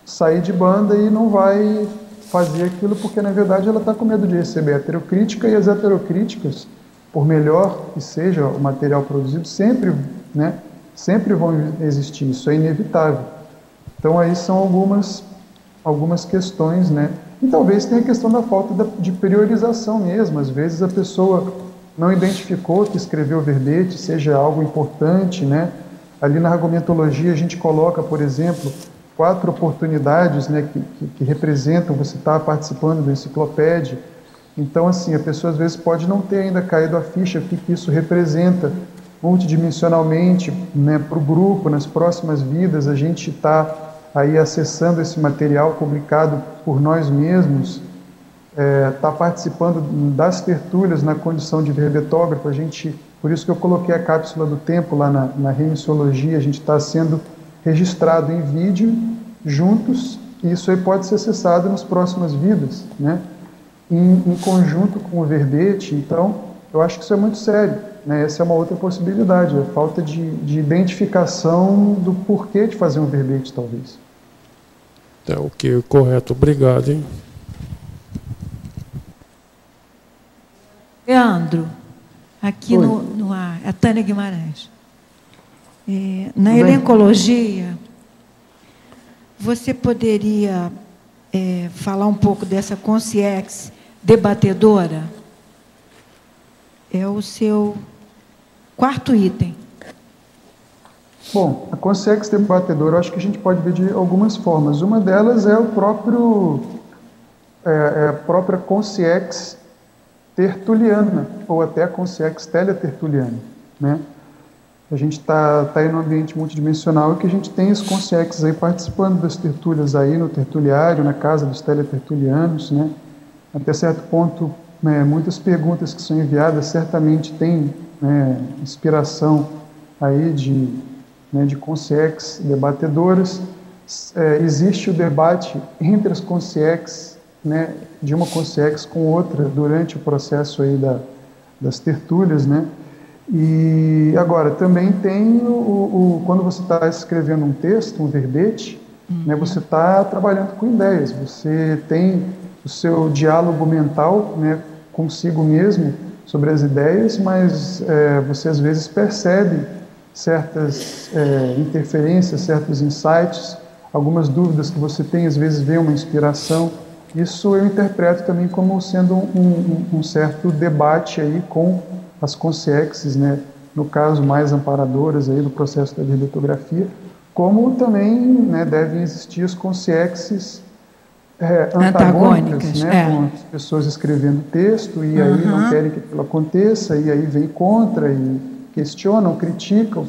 sair de banda e não vai fazer aquilo, porque na verdade ela está com medo de receber heterocrítica, e as heterocríticas, por melhor que seja o material produzido, sempre vão existir, isso é inevitável. Então aí são algumas questões, né? E talvez tenha a questão da falta de priorização mesmo. Às vezes a pessoa não identificou que escrever o verbete seja algo importante, né? Ali na argumentologia a gente coloca, por exemplo, 4 oportunidades, né, que representam você estar participando da enciclopédia. Então, assim, a pessoa às vezes pode não ter ainda caído a ficha, o que isso representa multidimensionalmente, né, para o grupo, nas próximas vidas. A gente está aí acessando esse material publicado por nós mesmos, está participando das tertúlias na condição de verbetógrafo. Por isso que eu coloquei a cápsula do tempo lá na Remissologia, a gente está sendo registrado em vídeo, juntos, e isso aí pode ser acessado nas próximas vidas, né? Em conjunto com o verbete. Então, eu acho que isso é muito sério, né? Essa é uma outra possibilidade, a falta de identificação do porquê de fazer um verbete, talvez. Ok, correto. Obrigado, hein? Leandro, aqui no ar, a Tânia Guimarães. Na elencologia, você poderia falar um pouco dessa consciex debatedora? É o seu 4º item. Bom, a consciex debatedora, eu acho que a gente pode ver de algumas formas. Uma delas é a própria consciex tertuliana, ou até a consciex teletertuliana, né? A gente está aí num ambiente multidimensional, e que a gente tem os consciex aí participando das tertúlias aí no tertuliário, na casa dos teletertulianos, né? Até certo ponto, muitas perguntas que são enviadas certamente têm, né, inspiração aí de consciex debatedoras. Existe o debate entre as consciex, né, de uma consciex com outra durante o processo aí das tertúlias, né? E agora, também tem quando você está escrevendo um texto, um verbete, né, você está trabalhando com ideias, você tem o seu diálogo mental, né, consigo mesmo sobre as ideias, mas você às vezes percebe certas interferências, certos insights, algumas dúvidas que você tem, às vezes vê uma inspiração. Isso eu interpreto também como sendo um certo debate aí com as consciexes, né, no caso mais amparadoras aí do processo da verbetografia, como também, né, devem existir as consciexes antagônicas, né, com as pessoas escrevendo texto e aí não querem que aquilo aconteça, e aí vem contra e questionam, criticam,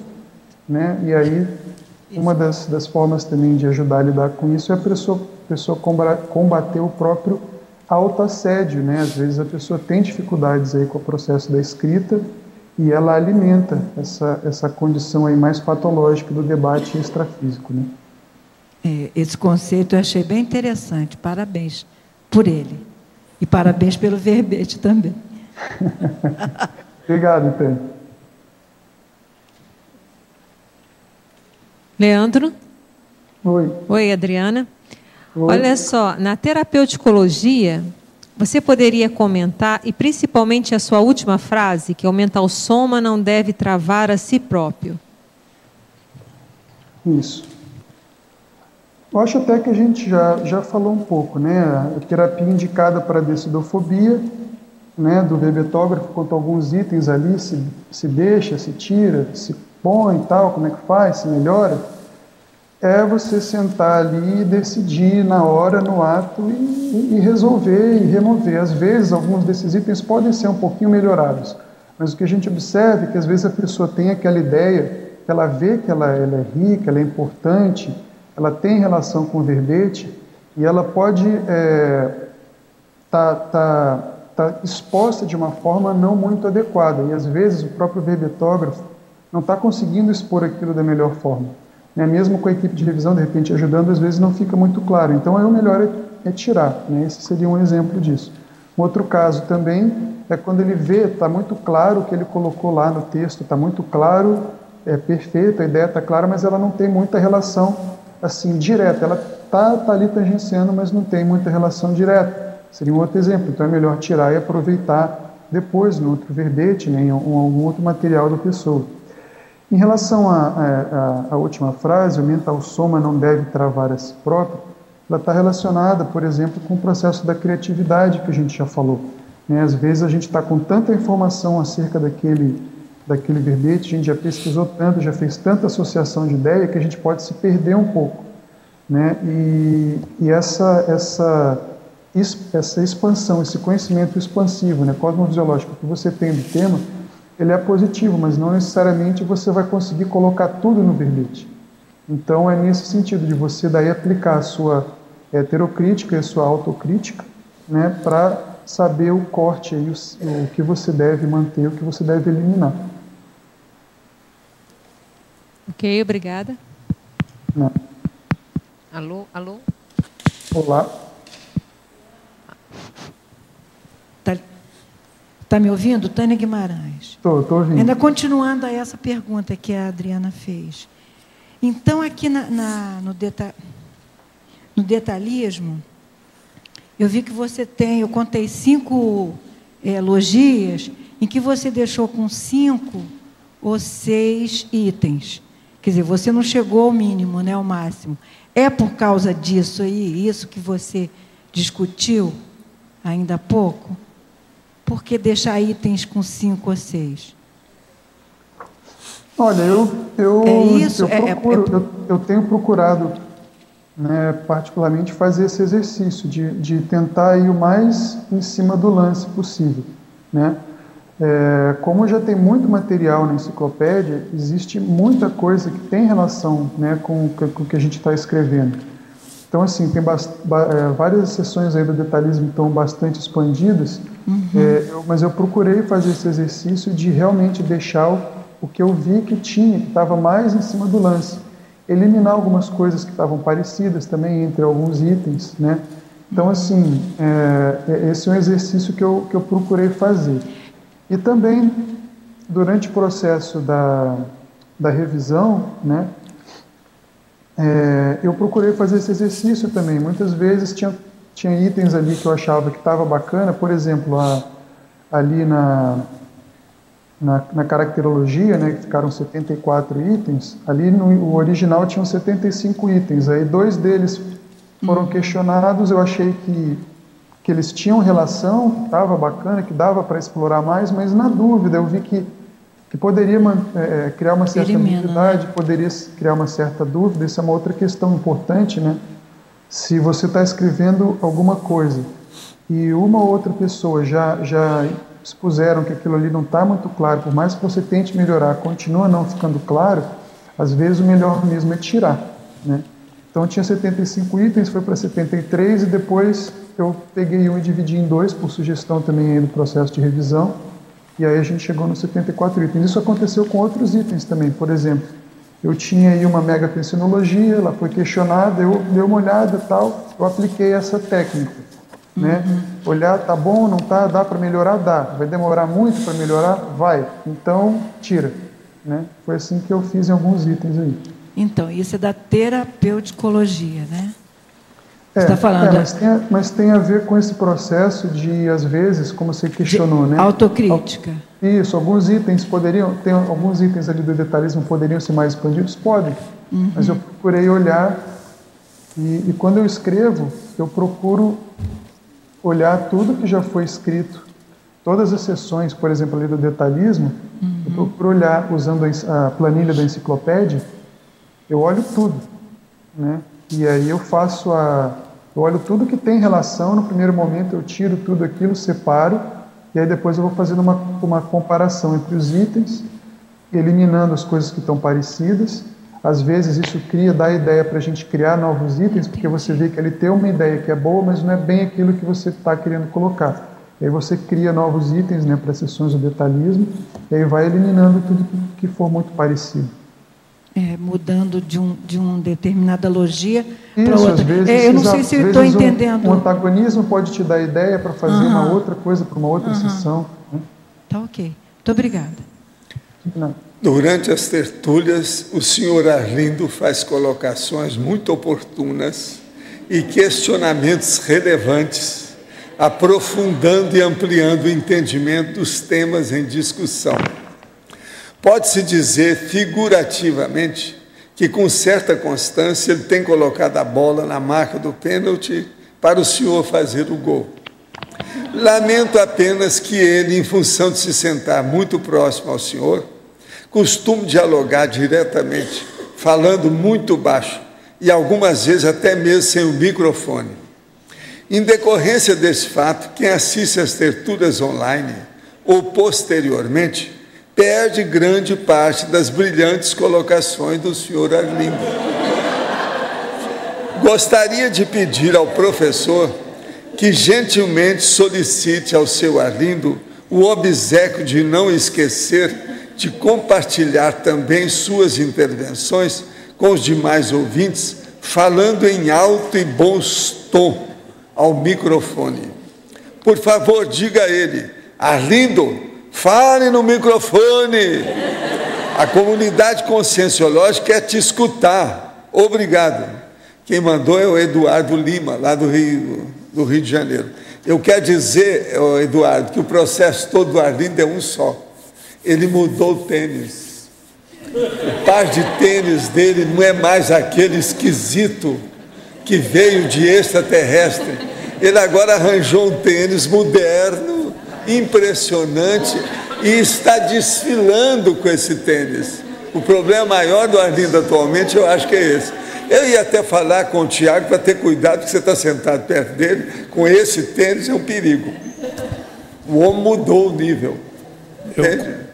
né, e aí uma das formas também de ajudar a lidar com isso é a pessoa combater o próprio autoassédio, né? Às vezes a pessoa tem dificuldades aí com o processo da escrita e ela alimenta essa condição aí mais patológica do debate extrafísico, né? Esse conceito eu achei bem interessante. Parabéns por ele. E parabéns pelo verbete também. Obrigado, Tânia. Leandro? Oi. Oi, Adriana. Oi. Olha só, na terapeuticologia, você poderia comentar, e principalmente a sua última frase, que o mental soma não deve travar a si próprio. Isso. Eu acho até que a gente já falou um pouco, né? A terapia indicada para decidofobia, né, do verbetógrafo, quanto a alguns itens ali, se deixa, se tira, se põe e tal, como é que faz, se melhora, é você sentar ali e decidir na hora, no ato, e resolver e remover. Às vezes, alguns desses itens podem ser um pouquinho melhorados, mas o que a gente observa é que às vezes a pessoa tem aquela ideia, ela vê que ela é rica, ela é importante, ela tem relação com o verbete, e ela pode tá exposta de uma forma não muito adequada, e às vezes o próprio verbetógrafo não está conseguindo expor aquilo da melhor forma. Né? Mesmo com a equipe de revisão, de repente, ajudando, às vezes não fica muito claro. Então, aí o melhor é tirar. Né? Esse seria um exemplo disso. Um outro caso também é quando ele vê, está muito claro o que ele colocou lá no texto, está muito claro, é perfeito, a ideia está clara, mas ela não tem muita relação assim direta. Ela está ali tangenciando, mas não tem muita relação direta. Seria um outro exemplo. Então, é melhor tirar e aproveitar depois, no outro verbete, né, em algum outro material da pessoa. Em relação à última frase, o mental soma não deve travar a si próprio, ela está relacionada, por exemplo, com o processo da criatividade que a gente já falou. Né? Às vezes a gente está com tanta informação acerca daquele verbete, a gente já pesquisou tanto, já fez tanta associação de ideia que a gente pode se perder um pouco. Né? E essa expansão, esse conhecimento expansivo, né, cosmofisiológico que você tem do tema, ele é positivo, mas não necessariamente você vai conseguir colocar tudo no verbete. Então, é nesse sentido de você daí aplicar a sua heterocrítica e a sua autocrítica, né, para saber o corte, aí, o que você deve manter, o que você deve eliminar. Ok, obrigada. Não. Alô? Olá. Está me ouvindo? Tânia Guimarães. Estou ouvindo. Ainda continuando a essa pergunta que a Adriana fez. Então, aqui no detalhismo, eu vi que você tem, eu contei 5 logias, em que você deixou com 5 ou 6 itens. Quer dizer, você não chegou ao mínimo, né, ao máximo. É por causa disso aí, isso que você discutiu ainda há pouco? Por que deixar itens com 5 ou 6? Olha, eu tenho procurado, né, particularmente, fazer esse exercício de tentar ir o mais em cima do lance possível. Né? Como já tem muito material na enciclopédia, existe muita coisa que tem relação, né, com o que a gente está escrevendo. Então, assim, tem várias sessões aí do detalhismo que estão bastante expandidas, mas eu procurei fazer esse exercício de realmente deixar o que eu vi que tinha, que estava mais em cima do lance. Eliminar algumas coisas que estavam parecidas também entre alguns itens, né? Então, assim, esse é um exercício que eu procurei fazer. E também, durante o processo da revisão, né, eu procurei fazer esse exercício também. Muitas vezes tinha itens ali que eu achava que estava bacana, por exemplo, ali na caracterologia, né, que ficaram 74 itens, ali no original tinham 75 itens, aí 2 deles foram questionados, eu achei que eles tinham relação, que estava bacana, que dava para explorar mais, mas na dúvida eu vi que poderia criar uma certa ambiguidade, poderia criar uma certa dúvida. Isso é uma outra questão importante, né? Se você está escrevendo alguma coisa e uma ou outra pessoa já expuseram que aquilo ali não está muito claro, por mais que você tente melhorar, continua não ficando claro, às vezes o melhor mesmo é tirar, né? Então tinha 75 itens, foi para 73 e depois eu peguei um e dividi em 2, por sugestão também aí do processo de revisão, e aí a gente chegou nos 74 itens. Isso aconteceu com outros itens também. Por exemplo, eu tinha aí uma megapensinologia, ela foi questionada, eu dei uma olhada e tal, eu apliquei essa técnica. Né? Olhar, tá bom, não tá, dá para melhorar? Dá. Vai demorar muito para melhorar? Vai. Então, tira. Né? Foi assim que eu fiz em alguns itens aí. Então, isso é da terapeuticologia, né? Você está falando... mas tem a ver com esse processo de, às vezes, como você questionou, né? Autocrítica. Isso, alguns itens alguns itens ali do detalhismo poderiam ser mais expandidos? Podem. Mas eu procurei olhar E quando eu escrevo, eu procuro olhar tudo que já foi escrito, todas as sessões, por exemplo, ali do detalhismo, eu procuro olhar, usando a planilha da enciclopédia, eu olho tudo, né? E aí eu olho tudo que tem relação, no primeiro momento eu tiro tudo aquilo, separo, e aí depois eu vou fazendo uma comparação entre os itens, eliminando as coisas que estão parecidas. Às vezes isso dá ideia para a gente criar novos itens, porque você vê que ele tem uma ideia que é boa, mas não é bem aquilo que você está querendo colocar. E aí você cria novos itens, né, para sessões do detalhismo, e aí vai eliminando tudo que for muito parecido. Mudando de uma determinada logia para Isso, outra. às vezes, Eu não sei se eu estou entendendo. Um antagonismo pode te dar ideia para fazer uma outra coisa para uma outra sessão. Né? Tá ok. Muito obrigada. Não. Durante as tertúlias, o senhor Arlindo faz colocações muito oportunas e questionamentos relevantes, aprofundando e ampliando o entendimento dos temas em discussão. Pode-se dizer, figurativamente, que com certa constância ele tem colocado a bola na marca do pênalti para o senhor fazer o gol. Lamento apenas que ele, em função de se sentar muito próximo ao senhor, costume dialogar diretamente, falando muito baixo e algumas vezes até mesmo sem o microfone. Em decorrência desse fato, quem assiste às tertúlias online ou posteriormente perde grande parte das brilhantes colocações do senhor Arlindo. Gostaria de pedir ao professor que gentilmente solicite ao seu Arlindo o obséquio de não esquecer de compartilhar também suas intervenções com os demais ouvintes, falando em alto e bom tom ao microfone. Por favor, diga a ele: Arlindo, fale no microfone. A comunidade conscienciológica quer te escutar. Obrigado. Quem mandou é o Eduardo Lima, lá do Rio de Janeiro. Eu quero dizer, Eduardo, que o processo todo do Arlindo é um só. Ele mudou o tênis. O par de tênis dele não é mais aquele esquisito que veio de extraterrestre. Ele agora arranjou um tênis moderno, impressionante, e está desfilando com esse tênis. O problema maior do Arlindo atualmente, eu acho que é esse. Eu ia até falar com o Tiago para ter cuidado, que você está sentado perto dele, com esse tênis é um perigo. O homem mudou o nível.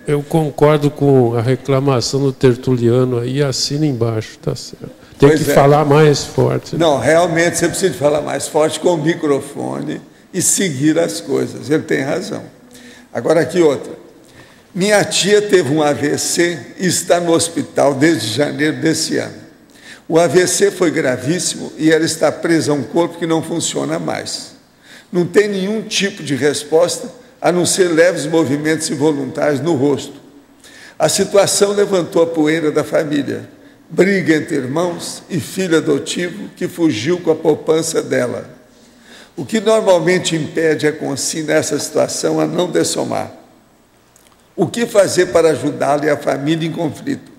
Eu concordo com a reclamação do tertuliano aí, assina embaixo, tá certo. Tem que falar mais forte. Não, realmente você precisa falar mais forte com o microfone e seguir as coisas. Ele tem razão. Agora aqui outra. Minha tia teve um AVC e está no hospital desde janeiro desse ano. O AVC foi gravíssimo e ela está presa a um corpo que não funciona mais. Não tem nenhum tipo de resposta, a não ser leves movimentos involuntários no rosto. A situação levantou a poeira da família, briga entre irmãos e filho adotivo que fugiu com a poupança dela. O que normalmente impede a Consim nessa situação a não dessomar. O que fazer para ajudá-la e a família em conflito?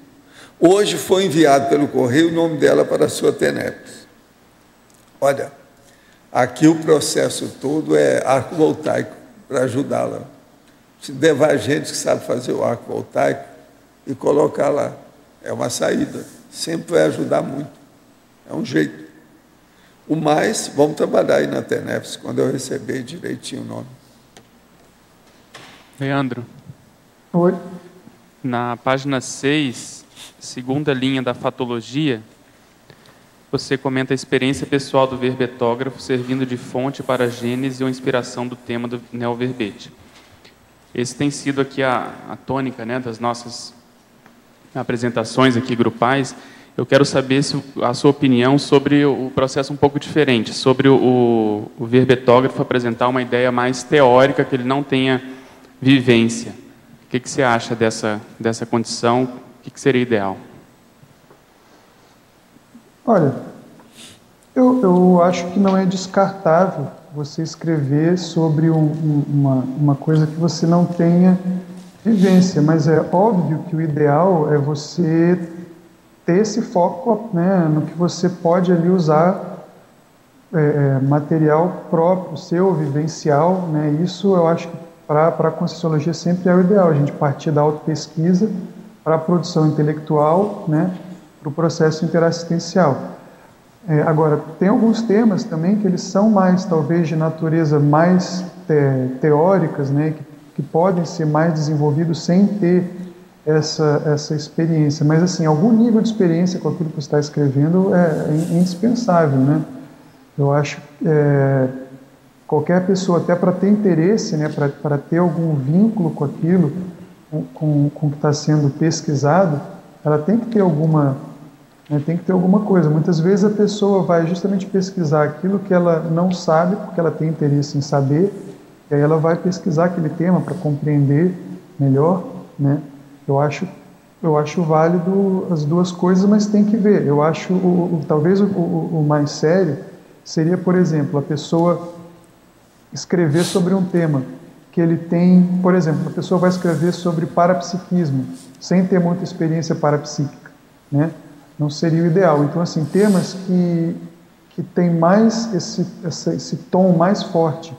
Hoje foi enviado pelo correio o nome dela para a sua TENEPS. Olha, aqui o processo todo é arco voltaico, para ajudá-la. Se levar gente que sabe fazer o arco voltaico e colocar lá. É uma saída. Sempre vai ajudar muito. É um jeito. O mais, vamos trabalhar aí na TENEPS, quando eu receber direitinho o nome. Leandro. Oi. Na página 6, segunda linha da fatologia, você comenta a experiência pessoal do verbetógrafo servindo de fonte para a gênese ou inspiração do tema do neoverbete. Esse tem sido aqui a tônica, né, das nossas apresentações aqui grupais. Eu quero saber a sua opinião sobre o processo um pouco diferente, sobre o verbetógrafo apresentar uma ideia mais teórica, que ele não tenha vivência. O que você acha dessa condição? O que seria ideal? Olha, eu acho que não é descartável você escrever sobre uma coisa que você não tenha vivência, mas é óbvio que o ideal é você ter esse foco, né, no que você pode ali usar material próprio, seu, vivencial, né? Isso eu acho que para a Conscienciologia sempre é o ideal, a gente partir da autopesquisa para a produção intelectual, né? Para o processo interassistencial. Agora, tem alguns temas também que eles são mais, talvez, de natureza mais teóricas, né? Que podem ser mais desenvolvidos sem ter essa experiência. Mas, assim, algum nível de experiência com aquilo que você está escrevendo é indispensável, né? Eu acho que qualquer pessoa, até para ter interesse, né, para ter algum vínculo com aquilo, com o que está sendo pesquisado, ela tem que ter alguma coisa. Muitas vezes a pessoa vai justamente pesquisar aquilo que ela não sabe, porque ela tem interesse em saber, e aí ela vai pesquisar aquele tema para compreender melhor, né? Eu acho válido as duas coisas, mas tem que ver. Eu acho, talvez o mais sério seria, por exemplo, a pessoa escrever sobre um tema que ele tem, por exemplo, a pessoa vai escrever sobre parapsiquismo, sem ter muita experiência parapsíquica, né? Não seria o ideal. Então, assim, temas que tem mais esse tom mais forte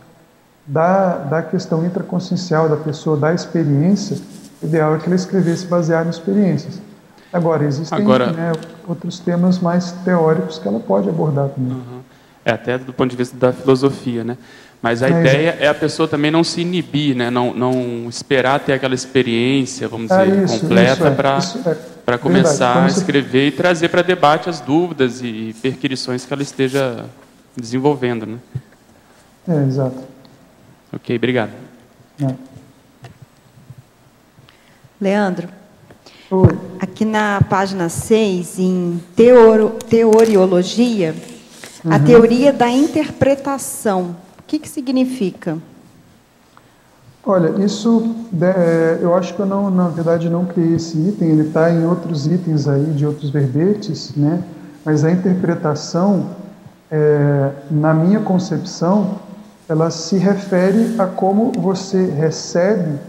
da questão intraconsciencial da pessoa, da experiência, o ideal é que ela escrevesse baseado em experiências. Agora, existem né, outros temas mais teóricos que ela pode abordar também. Uhum. Até do ponto de vista da filosofia, né? Mas a ideia é a pessoa também não se inibir, né? Não esperar ter aquela experiência, vamos dizer, completa para começar a escrever e trazer para debate as dúvidas e perquirições que ela esteja desenvolvendo, né? Exato. Ok, obrigado. Leandro, Oi. Aqui na página 6, em teoriologia, a teoria da interpretação, o que significa? Olha, isso, eu acho que eu não, na verdade, não criei esse item, ele está em outros itens aí, de outros verbetes, né? Mas a interpretação, na minha concepção, ela se refere a como você recebe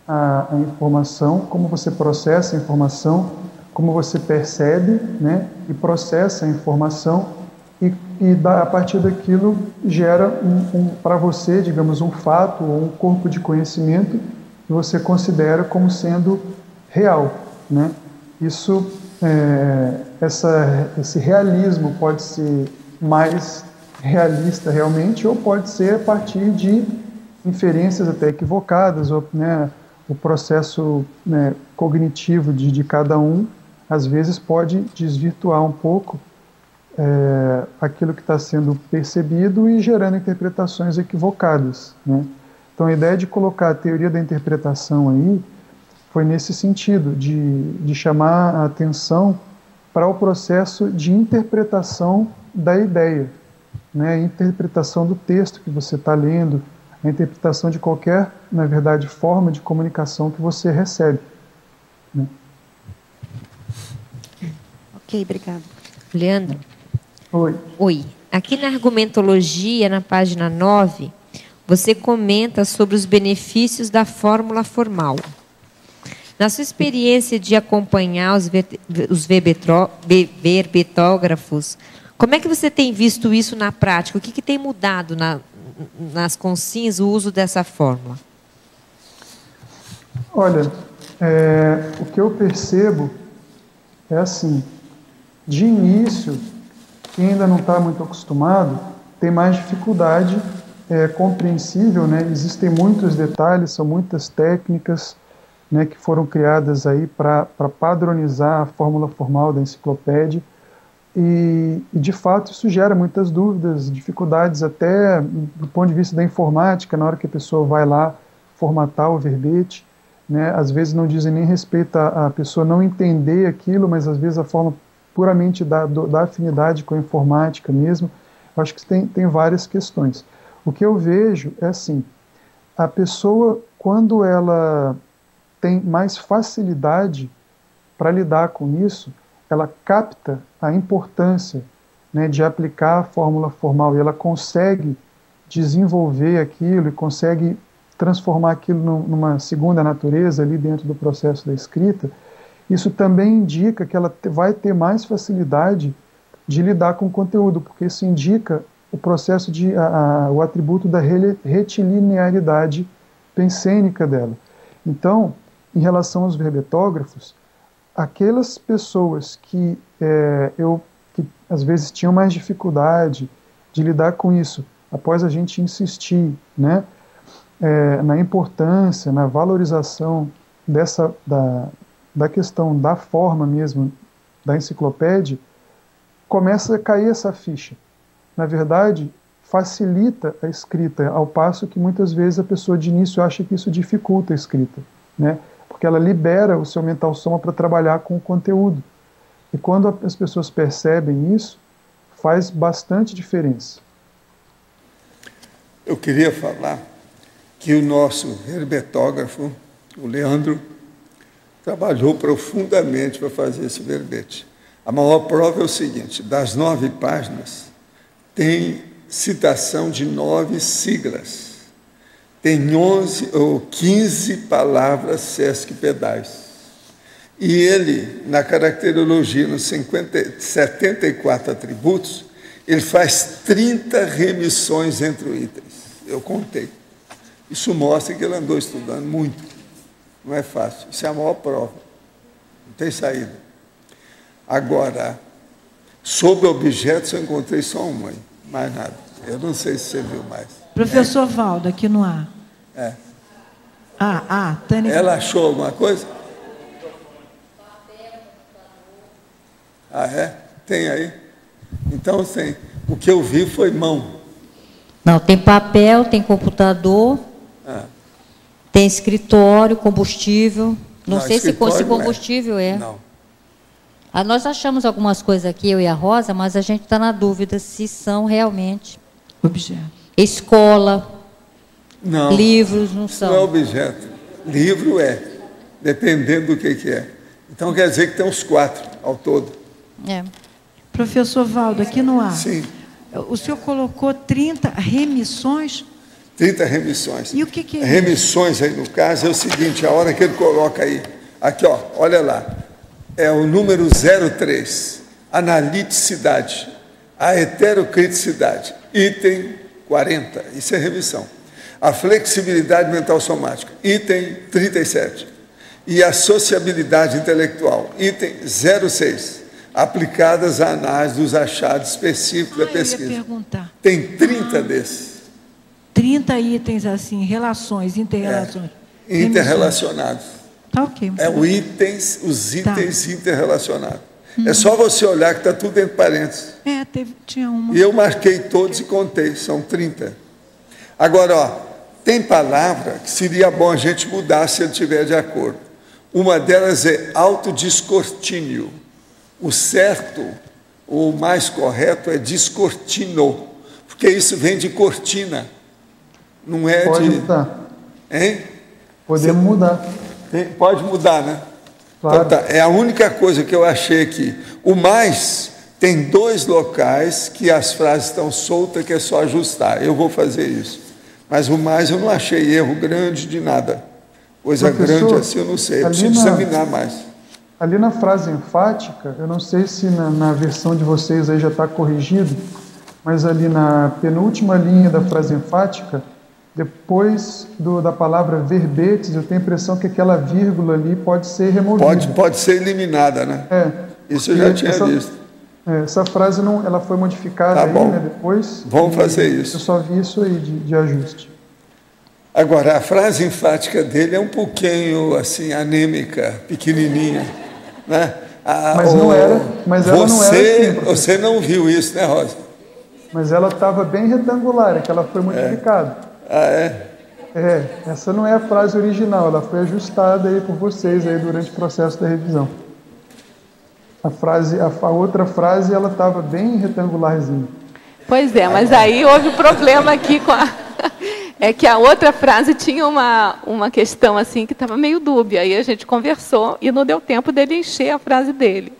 a informação, como você processa a informação, como você percebe, né? E processa a informação e a partir daquilo gera para você, digamos, um fato ou um corpo de conhecimento que você considera como sendo real, né? Isso, esse realismo pode ser mais realista realmente ou pode ser a partir de inferências até equivocadas, ou, né, o processo, né, cognitivo de cada um às vezes pode desvirtuar um pouco aquilo que está sendo percebido e gerando interpretações equivocadas, né? Então a ideia de colocar a teoria da interpretação aí foi nesse sentido, de chamar a atenção para o processo de interpretação da ideia, né? A interpretação do texto que você está lendo, a interpretação de qualquer, na verdade, forma de comunicação que você recebe, né? Ok, obrigado. Leandro? Oi. Aqui na argumentologia, na página 9, você comenta sobre os benefícios da fórmula formal. Na sua experiência de acompanhar os verbetógrafos, como é que você tem visto isso na prática? O que tem mudado nas consciências o uso dessa fórmula? Olha, o que eu percebo é assim, de início, quem ainda não está muito acostumado tem mais dificuldade, compreensível, né? Existem muitos detalhes, são muitas técnicas, né, que foram criadas aí para padronizar a fórmula formal da enciclopédia e, de fato, isso gera muitas dúvidas, dificuldades até do ponto de vista da informática, na hora que a pessoa vai lá formatar o verbete, né? Às vezes não dizem nem respeito a pessoa não entender aquilo, mas às vezes a forma puramente da afinidade com a informática mesmo. Eu acho que tem várias questões. O que eu vejo é assim, a pessoa, quando ela tem mais facilidade para lidar com isso, ela capta a importância, né, de aplicar a fórmula formal e ela consegue desenvolver aquilo e consegue transformar aquilo numa segunda natureza ali dentro do processo da escrita. Isso também indica que ela vai ter mais facilidade de lidar com o conteúdo, porque isso indica o processo o atributo da retilinearidade pensênica dela. Então, em relação aos verbetógrafos, aquelas pessoas que às vezes tinham mais dificuldade de lidar com isso, após a gente insistir, né, na importância, na valorização da questão da forma mesmo da enciclopédia, começa a cair essa ficha. Na verdade, facilita a escrita, ao passo que muitas vezes a pessoa de início acha que isso dificulta a escrita, né? Porque ela libera o seu mental soma para trabalhar com o conteúdo. E quando as pessoas percebem isso, faz bastante diferença. Eu queria falar que o nosso verbetógrafo, o Leandro, trabalhou profundamente para fazer esse verbete. A maior prova é o seguinte: das 9 páginas, tem citação de 9 siglas. Tem 11 ou 15 palavras sesquipedais. E ele, na caracterologia, nos 74 atributos, ele faz 30 remissões entre itens. Eu contei. Isso mostra que ele andou estudando muito. Não é fácil. Isso é a maior prova. Não tem saída. Agora, sobre objetos, eu encontrei só uma aí. Mais nada. Eu não sei se você viu mais. Professor Valdo, aqui no ar. Tânia. Ela achou alguma coisa? Tem aí? Então tem. O que eu vi foi mão. Não, tem papel, tem computador, tem escritório, combustível. Não sei se combustível é. Não. Nós achamos algumas coisas aqui, eu e a Rosa, mas a gente está na dúvida se são realmente objeto. Escola, não, livros, não são. Não é objeto. Livro dependendo do que é. Então quer dizer que tem uns 4 ao todo. Professor Valdo, aqui no ar. Sim. O senhor colocou 30 remissões? 30 remissões. E o que é remissões aí no caso é o seguinte: a hora que ele coloca aí, aqui ó, olha lá, é o número 03, analiticidade, a heterocriticidade, item 40, isso é remissão. A flexibilidade mental somática, item 37. E a sociabilidade intelectual, item 06. Aplicadas à análise dos achados específicos da pesquisa. Eu ia perguntar. Tem 30 desses. 30 itens assim, relações, interrelações. Interrelacionados. Tá ok. Os itens interrelacionados. É só você olhar que está tudo entre parênteses. Tinha uma. E eu marquei todos e contei, são 30. Agora, tem palavra que seria bom a gente mudar se ele estiver de acordo. Uma delas é autodiscortínio. O certo, o mais correto é descortino, porque isso vem de cortina, não é Pode mudar. Hein? Podemos mudar. Pode mudar, né? Claro. Então, é a única coisa que eu achei aqui. O mais, tem 2 locais que as frases estão soltas, que é só ajustar. Eu vou fazer isso. Mas o mais eu não achei erro grande de nada. Coisa grande assim eu não sei, eu preciso examinar mais. Ali na frase enfática, eu não sei se na versão de vocês aí já está corrigido, mas ali na penúltima linha da frase enfática, depois da palavra verbetes, eu tenho a impressão que aquela vírgula ali pode ser removida. Pode ser eliminada, né? Isso eu já tinha visto. Essa frase ela foi modificada aí, né, depois. Vamos fazer isso. Eu só vi isso aí de ajuste. Agora, a frase enfática dele é um pouquinho assim, anêmica, pequenininha. Né? Mas não era. Mas ela não era assim, você não viu isso, né, Rosa? Mas ela estava bem retangular, é que ela foi modificada. Essa não é a frase original, ela foi ajustada aí por vocês aí durante o processo da revisão. A outra frase, ela estava bem retangularzinha. Pois é, mas aí houve um problema aqui com é que a outra frase tinha uma questão assim que estava meio dúbia. Aí a gente conversou e não deu tempo dele encher a frase dele.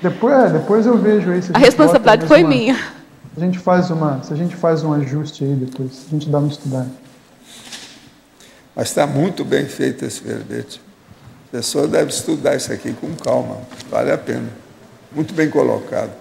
Depois eu vejo aí. A responsabilidade foi minha. Se a gente faz um ajuste aí depois, a gente dá uma estudada. Mas está muito bem feito esse verbete. A pessoa deve estudar isso aqui com calma, vale a pena. Muito bem colocado.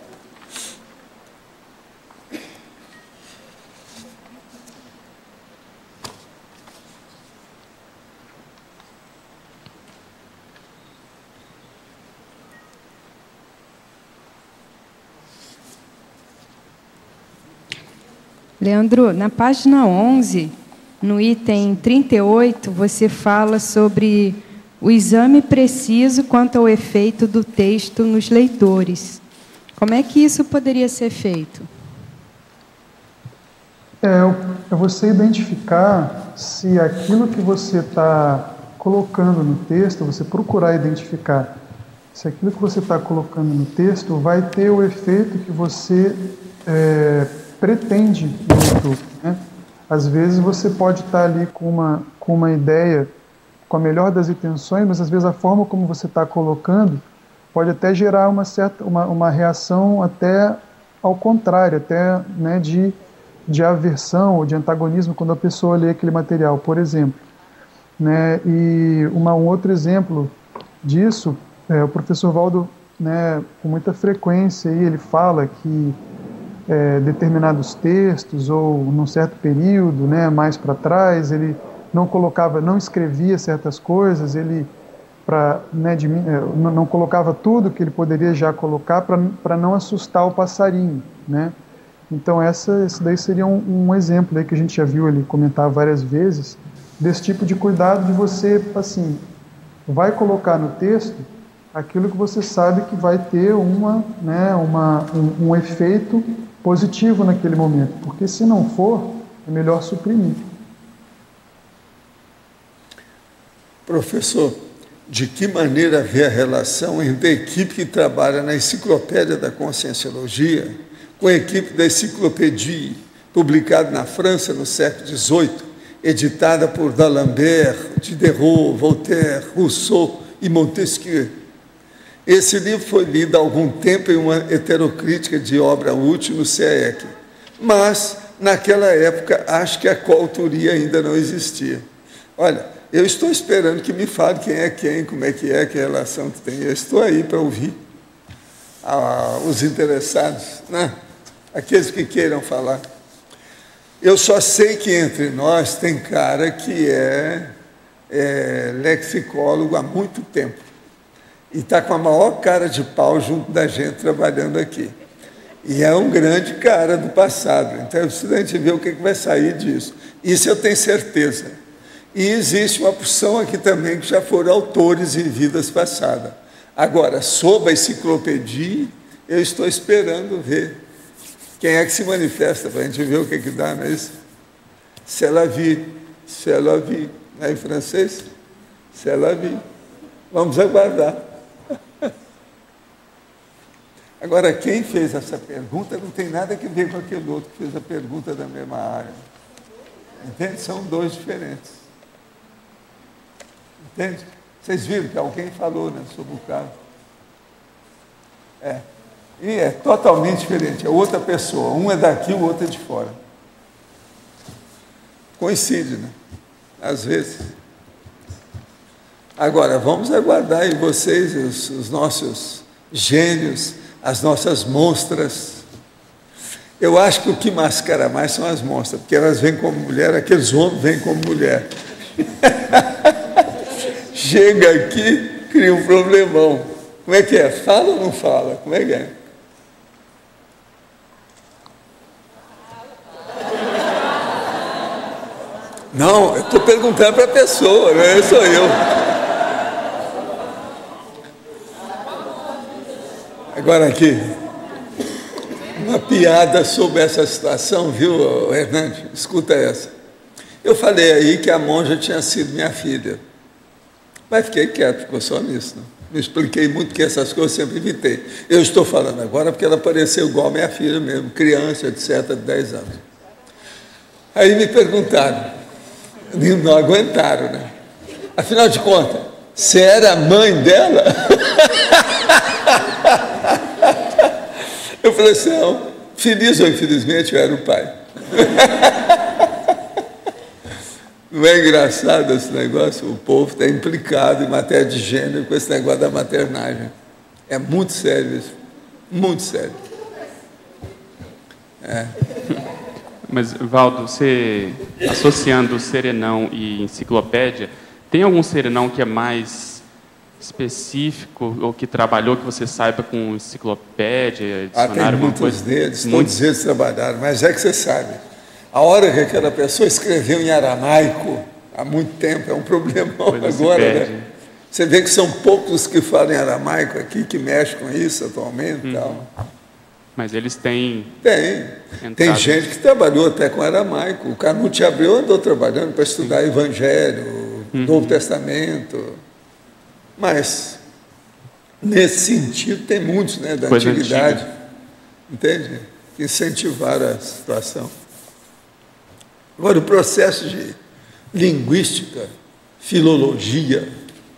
Leandro, na página 11, no item 38, você fala sobre o exame preciso quanto ao efeito do texto nos leitores. Como é que isso poderia ser feito? É você identificar se aquilo que você está colocando no texto, você procurar identificar se aquilo que você está colocando no texto vai ter o efeito que você pretende no leitor, né? Às vezes você pode estar ali com uma ideia, com a melhor das intenções, mas às vezes a forma como você está colocando pode até gerar uma reação até ao contrário, até, né, de aversão ou de antagonismo quando a pessoa lê aquele material, por exemplo. Né? E um outro exemplo disso, o professor Valdo, né, com muita frequência, ele fala que determinados textos ou num certo período, né, mais para trás, ele não escrevia certas coisas, ele não colocava tudo que ele poderia já colocar para não assustar o passarinho, né? Então esse daí seria um exemplo aí que a gente já viu ele comentar várias vezes, desse tipo de cuidado de você, assim, vai colocar no texto aquilo que você sabe que vai ter um efeito positivo naquele momento, porque se não for, é melhor suprimir. Professor, de que maneira vê a relação entre a equipe que trabalha na Enciclopédia da Conscienciologia com a equipe da Encyclopédie, publicada na França no século XVIII, editada por D'Alembert, Diderot, Voltaire, Rousseau e Montesquieu? Esse livro foi lido há algum tempo em uma heterocrítica de obra útil no CAEC, mas, naquela época, acho que a coautoria ainda não existia. Olha, eu estou esperando que me fale quem é quem, como é que relação que tem. Eu estou aí para ouvir os interessados, né? Aqueles que queiram falar. Eu só sei que entre nós tem cara que é lexicólogo há muito tempo. E está com a maior cara de pau junto da gente trabalhando aqui. E é um grande cara do passado. Então, precisa a gente ver o que vai sair disso. Isso eu tenho certeza. E existe uma porção aqui também que já foram autores em vidas passadas. Agora, sobre a Enciclopédie, eu estou esperando ver quem é que se manifesta para a gente ver o que dá, não é isso? C'est la vie, não é em francês? C'est la vie. Vamos aguardar. Agora, quem fez essa pergunta não tem nada a ver com aquele outro que fez a pergunta da mesma área. Entende? São dois diferentes. Entende? Vocês viram que alguém falou, né, sobre o caso. E é totalmente diferente. É outra pessoa. Um é daqui, o outro é de fora. Coincide, né? Às vezes. Agora, vamos aguardar aí vocês, os nossos gênios, as nossas monstras. Eu acho que o que mascara mais são as monstras, porque elas vêm como mulher, aqueles homens vêm como mulher. Chega aqui, cria um problemão. Como é que é? Fala ou não fala? Como é que é? Não, eu estou perguntando para a pessoa, não é? Sou eu. Agora aqui, uma piada sobre essa situação, viu, Hernandes? Escuta essa. Eu falei aí que a monja tinha sido minha filha. Mas fiquei quieto, ficou só nisso. Não? Me expliquei muito que essas coisas eu sempre evitei. Eu estou falando agora porque ela pareceu igual a minha filha mesmo, criança, etc., de 10 anos. Aí me perguntaram, não aguentaram, né? Afinal de contas, você era a mãe dela? Eu falei assim, não, feliz ou infelizmente eu era o pai. Não é engraçado esse negócio? O povo está implicado em matéria de gênero com esse negócio da maternagem. É muito sério isso, muito sério. Mas, Valdo, você, associando o serenão e enciclopédia, tem algum serenão que é mais específico ou que trabalhou, que você saiba, com enciclopédia, dicionário, tem muitos deles, todos eles trabalharam, mas é que você sabe, A hora que aquela pessoa escreveu em aramaico, há muito tempo, é um problemão agora, né? Você vê que são poucos os que falam em aramaico aqui, que mexem com isso atualmente e tal. Mas eles têm... Tem gente que trabalhou até com aramaico. O Canute Abreu andou trabalhando para estudar Evangelho, Novo Testamento. Mas, nesse sentido, tem muitos, né, da antiguidade, entende? Que incentivaram a situação. Agora, o processo de linguística, filologia,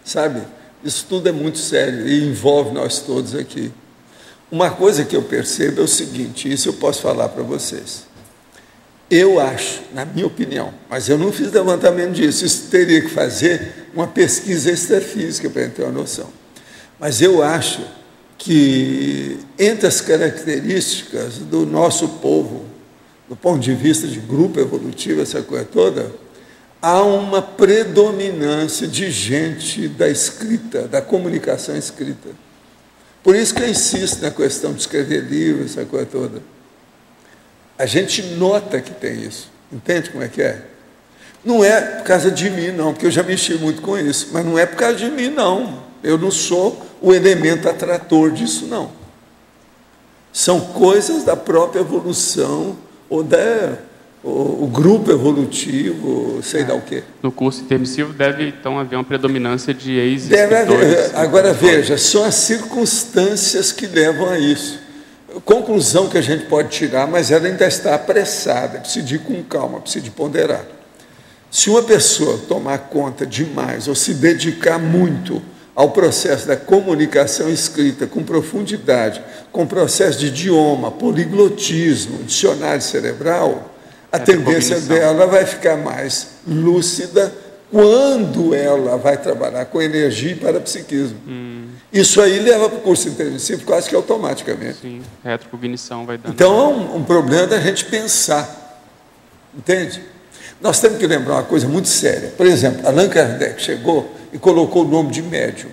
sabe? Isso tudo é muito sério e envolve nós todos aqui. Uma coisa que eu percebo é o seguinte, isso eu posso falar para vocês. Eu acho, na minha opinião, mas eu não fiz levantamento disso, isso teria que fazer uma pesquisa extrafísica para ter uma noção. Mas eu acho que, entre as características do nosso povo, do ponto de vista de grupo evolutivo, essa coisa toda, há uma predominância de gente da escrita, da comunicação escrita. Por isso que eu insisto na questão de escrever livros, essa coisa toda. A gente nota que tem isso. Entende como é que é? Não é por causa de mim, não, porque eu já mexi muito com isso, mas não é por causa de mim, não. Eu não sou o elemento atrator disso, não. São coisas da própria evolução, ou o grupo evolutivo, sei lá o quê. No curso intermissivo deve, então, haver uma predominância de ex-escritores. Deve haver. Agora, veja, são as circunstâncias que levam a isso. Conclusão que a gente pode tirar, mas ela ainda está apressada, precisa ir com calma, precisa ponderar. Se uma pessoa tomar conta demais ou se dedicar muito ao processo da comunicação escrita com profundidade, com processo de idioma, poliglotismo, dicionário cerebral, a tendência dela vai ficar mais lúcida quando ela vai trabalhar com energia e parapsiquismo. Isso aí leva para o curso intermissivo quase que automaticamente. Sim, retrocognição vai dando. Então é um problema da gente pensar, entende? Nós temos que lembrar uma coisa muito séria. Por exemplo, Allan Kardec chegou e colocou o nome de médium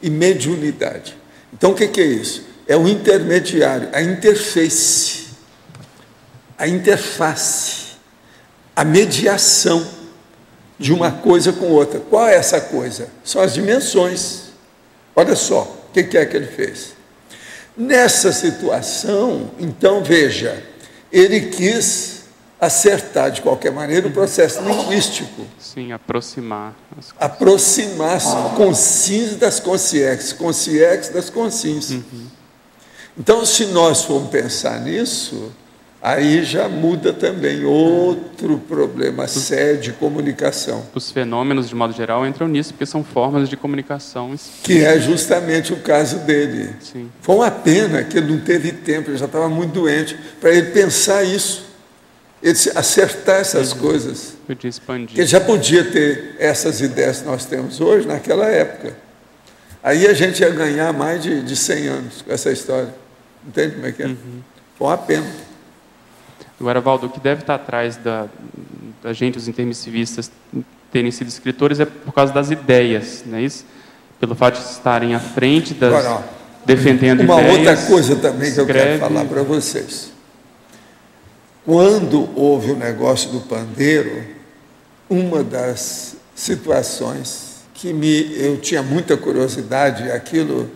e mediunidade. Então o que é isso? É o intermediário, a interface, a mediação de uma coisa com outra. Qual é essa coisa? São as dimensões. Olha só, o que é que ele fez? Nessa situação, então, veja, ele quis acertar, de qualquer maneira, o processo linguístico. Sim, aproximar. Aproximar consciência das consciências, consciência das consciências. Então, se nós formos pensar nisso, aí já muda também outro problema sério de comunicação. Os fenômenos, de modo geral, entram nisso, porque são formas de comunicação. Que é justamente o caso dele. Sim. Foi uma pena que ele não teve tempo, ele já estava muito doente, para ele pensar isso, ele acertar essas coisas. Podia expandir. Ele já podia ter essas ideias que nós temos hoje, naquela época. Aí a gente ia ganhar mais de 100 anos com essa história. Entende como é que é? Foi uma pena. Agora, Valdo, o que deve estar atrás da gente, os intermissivistas, terem sido escritores é por causa das ideias, não é isso? Pelo fato de estarem à frente das... defendendo uma ideias. Uma outra coisa também que eu quero falar para vocês. Quando houve o negócio do pandeiro, uma das situações que eu tinha muita curiosidade, aquilo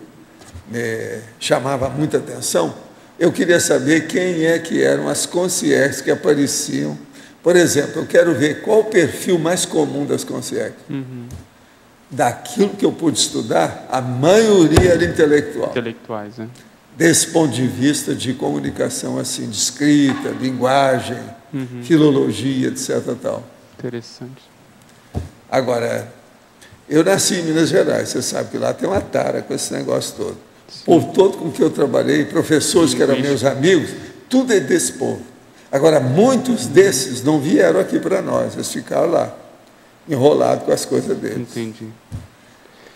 me chamava muita atenção, eu queria saber quem é que eram as concierges que apareciam. Por exemplo, eu quero ver qual o perfil mais comum das concierges. Daquilo que eu pude estudar, a maioria era intelectual. Intelectuais, né? Desse ponto de vista de comunicação, assim, de escrita, linguagem, filologia, etc. Tal. Interessante. Agora, eu nasci em Minas Gerais, você sabe que lá tem uma tara com esse negócio todo. O povo todo com que eu trabalhei, professores que eram meus amigos, tudo é desse povo. Agora, muitos desses não vieram aqui para nós, eles ficaram lá, enrolados com as coisas deles. Entendi.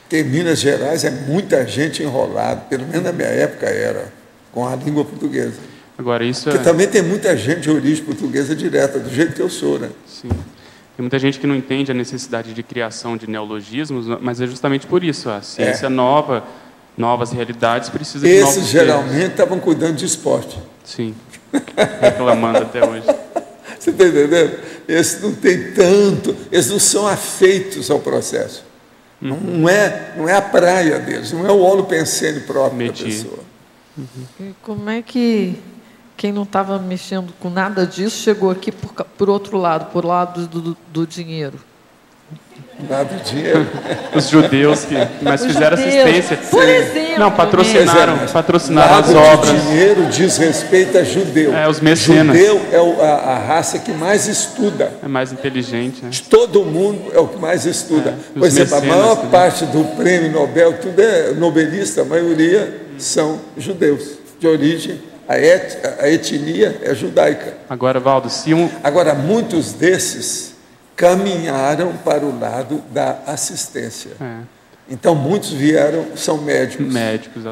Porque em Minas Gerais é muita gente enrolada, pelo menos na minha época era, com a língua portuguesa. Agora, isso Porque também tem muita gente de origem portuguesa direta, do jeito que eu sou, né? Sim. Tem muita gente que não entende a necessidade de criação de neologismos, mas é justamente por isso. A ciência nova, novas realidades, precisa de novos termos. Esses geralmente estavam cuidando de esporte. Sim, reclamando até hoje. Você está entendendo? Eles não têm tanto, eles não são afeitos ao processo. Não é a praia deles, não é o holopensene próprio da pessoa. E como é que quem não estava mexendo com nada disso chegou aqui por outro lado, por lado do dinheiro? Nada de dinheiro. Os judeus mas fizeram assistência. Por exemplo. Não, patrocinaram as Nada obras. de dinheiro diz respeito a judeu. Os mecenas. Judeu é a raça que mais estuda. É mais inteligente, né? De todo mundo é o que mais estuda. Por exemplo, a mecenas, maior parte do prêmio Nobel, tudo é nobelista, a maioria são judeus, de origem. A etnia é judaica. Agora, Valdo, Agora, muitos desses caminharam para o lado da assistência. Então, muitos vieram, são médicos.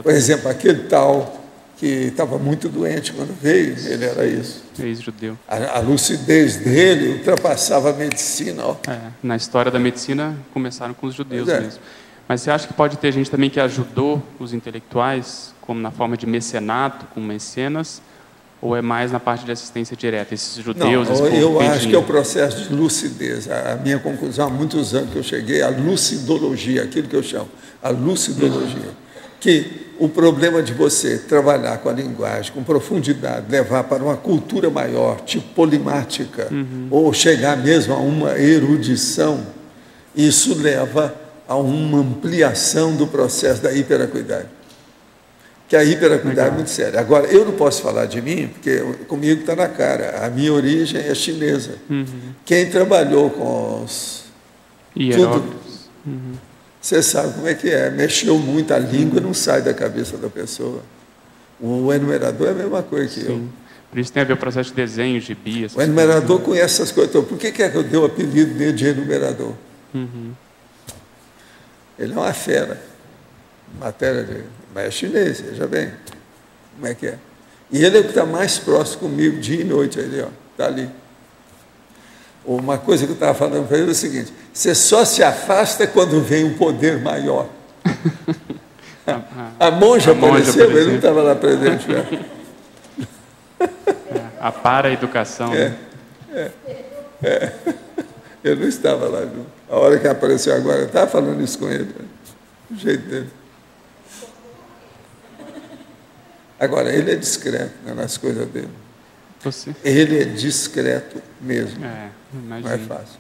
Por exemplo, aquele tal que estava muito doente quando veio, ele era isso. Ex-judeu. A lucidez dele ultrapassava a medicina. Ó. Na história da medicina, começaram com os judeus mesmo. Mas você acha que pode ter gente também que ajudou os intelectuais, como na forma de mecenato, com mecenas, ou é mais na parte de assistência direta, esses judeus? Não, eu acho que é o processo de lucidez. A minha conclusão, há muitos anos que eu cheguei, a lucidologia, aquilo que eu chamo, a lucidologia. Que o problema de você trabalhar com a linguagem, com profundidade, levar para uma cultura maior, tipo polimática, ou chegar mesmo a uma erudição, isso leva a uma ampliação do processo da hiperacuidade. Que a hiperacuidade é muito séria. Agora, eu não posso falar de mim, porque comigo está na cara. A minha origem é chinesa. Quem trabalhou com os... hieróglifos. Você sabe como é que é. Mexeu muito, a língua não sai da cabeça da pessoa. O enumerador é a mesma coisa que eu. Por isso tem a ver o processo de desenho, gibi. O enumerador conhece essas coisas todas. Por que é que eu dei o apelido dele de enumerador? Ele é uma fera. Matéria de... Mas é chinês, veja bem. Como é que é? E ele é o que está mais próximo comigo, dia e noite, ali, ó. Está ali. Uma coisa que eu estava falando para ele é o seguinte: você só se afasta quando vem um poder maior. A monja apareceu, ele não estava lá presente. A para-educação. Eu não estava lá, viu? A hora que apareceu agora, eu estava falando isso com ele, do jeito dele. Agora, ele é discreto, né, nas coisas dele. Ele é discreto mesmo. Não é fácil.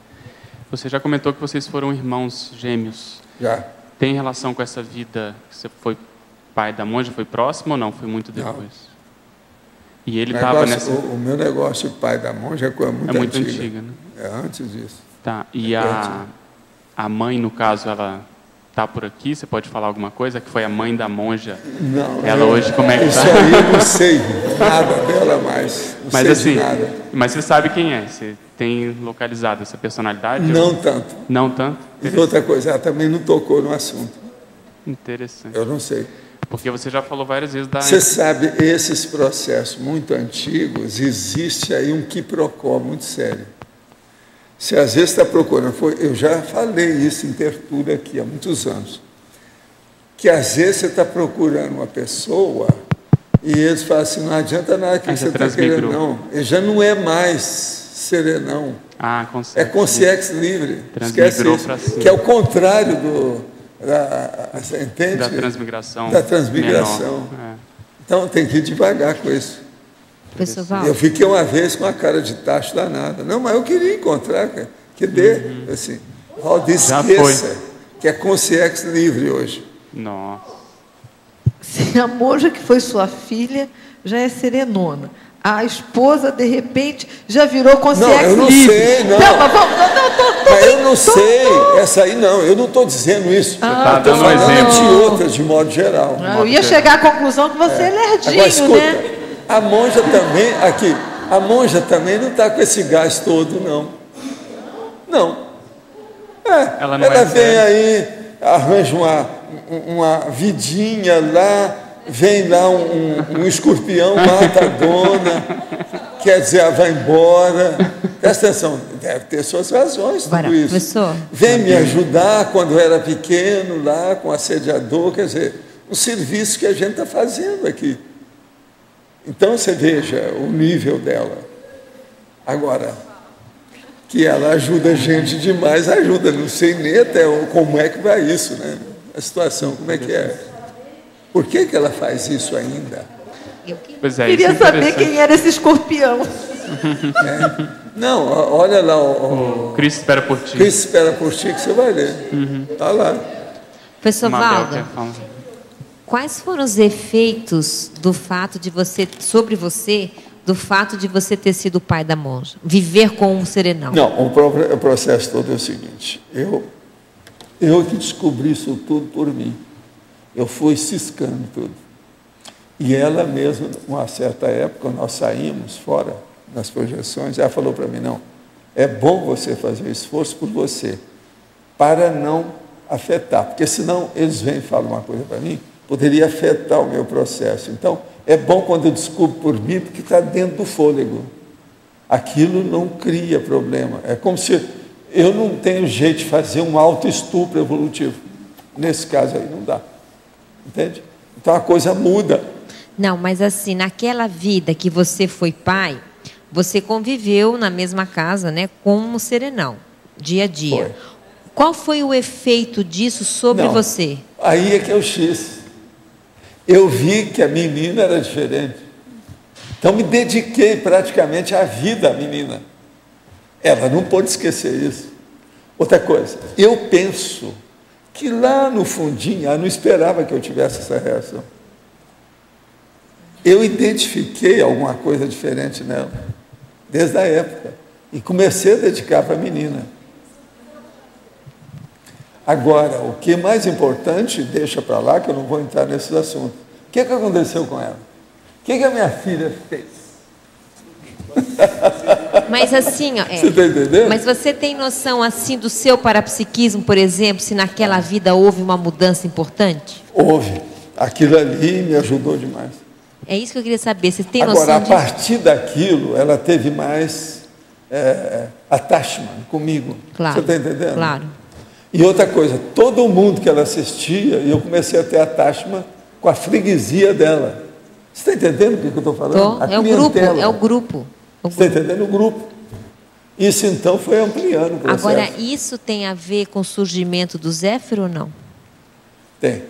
Você já comentou que vocês foram irmãos gêmeos. Já. Tem relação com essa vida que você foi pai da monja? Foi próximo ou não? Foi muito depois? Não. E ele estava nessa... O meu negócio de pai da monja é coisa muito muito antiga. antiga, né? É antes disso. Tá. E a mãe, no caso, ela está por aqui? Você pode falar alguma coisa? Que foi a mãe da monja? Não. Ela hoje, como é que isso está? Isso aí eu não sei nada dela mais. Não mas sei assim, de nada. Mas você sabe quem é? Você tem localizado essa personalidade? Não tanto. Não tanto? E outra coisa, ela também não tocou no assunto. Interessante. Eu não sei. Porque você já falou várias vezes da... Você sabe, esses processos muito antigos, existe aí um quiprocó muito sério. Você às vezes está procurando, eu já falei isso em tertúlia aqui há muitos anos, que às vezes você está procurando uma pessoa e eles falam assim, não adianta nada que você está querendo, não. Ele já não é mais serenão. É consciência livre. Esquece isso. Que é o contrário você entende? Da transmigração. Da transmigração. Então tem que ir devagar com isso. Eu fiquei uma vez com a cara de tacho danada. Não, mas eu queria encontrar, cara. Que dê, assim. Valdo, esqueça que é consciência livre hoje. Nossa. Se a monja que foi sua filha já é serenona, a esposa, de repente, já virou consciência livre. Não, eu não sei, não. Mas eu não sei. Essa aí não, eu não estou dizendo isso. Estou falando de outras, de modo geral. Eu ia chegar à conclusão que você é lerdinho, agora, escuta, né? A monja também, aqui, a monja também não está com esse gás todo, não. Não. Ela vem aí, arranja uma vidinha lá, vem lá um escorpião, mata a dona, quer dizer, ela vai embora. Presta atenção, deve ter suas razões, tudo isso. Professor. Vem me ajudar quando eu era pequeno, lá com o assediador, quer dizer, um serviço que a gente está fazendo aqui. Então, você veja o nível dela. Agora, que ela ajuda a gente demais, ajuda. Não sei nem até como é que vai isso, né? A situação, como é que é? Por que que ela faz isso ainda? Pois é, Queria saber quem era esse escorpião. Não, olha lá. O Cristo espera por ti. Cristo espera por ti, que você vai ler. Tá lá. Professor Mabel Valdo, quer falar. quais foram os efeitos do fato de você, sobre você, do fato de você ter sido pai da monja? Viver com um serenão. Não, o processo todo é o seguinte. Eu que descobri isso tudo por mim. Eu fui ciscando tudo. E ela mesma, numa certa época, nós saímos fora das projeções, ela falou para mim, não, é bom você fazer o esforço por você, para não afetar, porque senão eles vêm e falam uma coisa para mim, poderia afetar o meu processo. Então, é bom quando eu descubro por mim, porque está dentro do fôlego. Aquilo não cria problema. É como se eu não tenho jeito de fazer um autoestupro evolutivo. Nesse caso aí não dá. Entende? Então a coisa muda. Não, mas assim, naquela vida que você foi pai, você conviveu na mesma casa, né, com um serenão, dia a dia. Foi. Qual foi o efeito disso sobre Não, você? Aí é que é o X. Eu vi que a menina era diferente. Então me dediquei praticamente à vida da menina. Ela não pôde esquecer isso. Outra coisa, eu penso que lá no fundinho, ela não esperava que eu tivesse essa reação. Eu identifiquei alguma coisa diferente nela, desde a época, e comecei a dedicar para a menina. Agora, o que é mais importante, deixa para lá, que eu não vou entrar nesses assuntos. O que aconteceu com ela? O que a minha filha fez? Mas assim, ó, Você está entendendo? mas você tem noção assim do seu parapsiquismo, por exemplo, se naquela vida houve uma mudança importante? Houve. Aquilo ali me ajudou demais. É isso que eu queria saber. Você tem Agora, noção a disso? partir daquilo, ela teve mais attachment comigo. Claro, Você está entendendo? claro. E outra coisa, todo mundo que ela assistia, eu comecei a ter attachment com a freguesia dela. Você está entendendo o que eu estou falando? É o grupo, é o grupo. Você está entendendo? O grupo. Isso, então, foi ampliando o processo. Agora, isso tem a ver com o surgimento do Zéfiro ou não? Tem.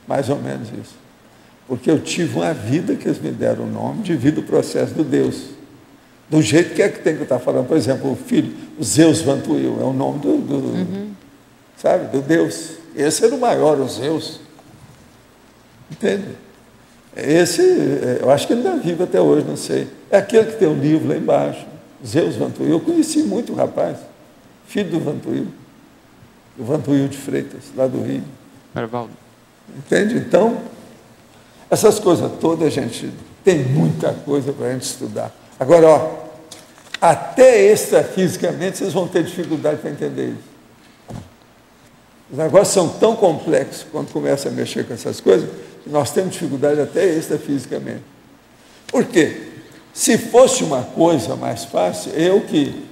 Mais ou menos isso. Porque eu tive uma vida que eles me deram o nome de vida do processo do Deus. Do jeito que é que tem que estar falando. Por exemplo, o filho, o Zeus Vantuil, é o nome sabe, do Deus. Esse era o maior, o Zeus. Entende? Esse, eu acho que ele ainda vive até hoje, não sei. É aquele que tem um livro lá embaixo, Zeus Vantuil. Eu conheci muito o rapaz, filho do Vantuil de Freitas, lá do Rio. Valdo. Entende? Então, essas coisas todas, gente, tem muita coisa para a gente estudar. Agora, ó, até extrafisicamente vocês vão ter dificuldade para entender isso. Os negócios são tão complexos quando começa a mexer com essas coisas, que nós temos dificuldade até extrafisicamente. Por quê? Se fosse uma coisa mais fácil, eu que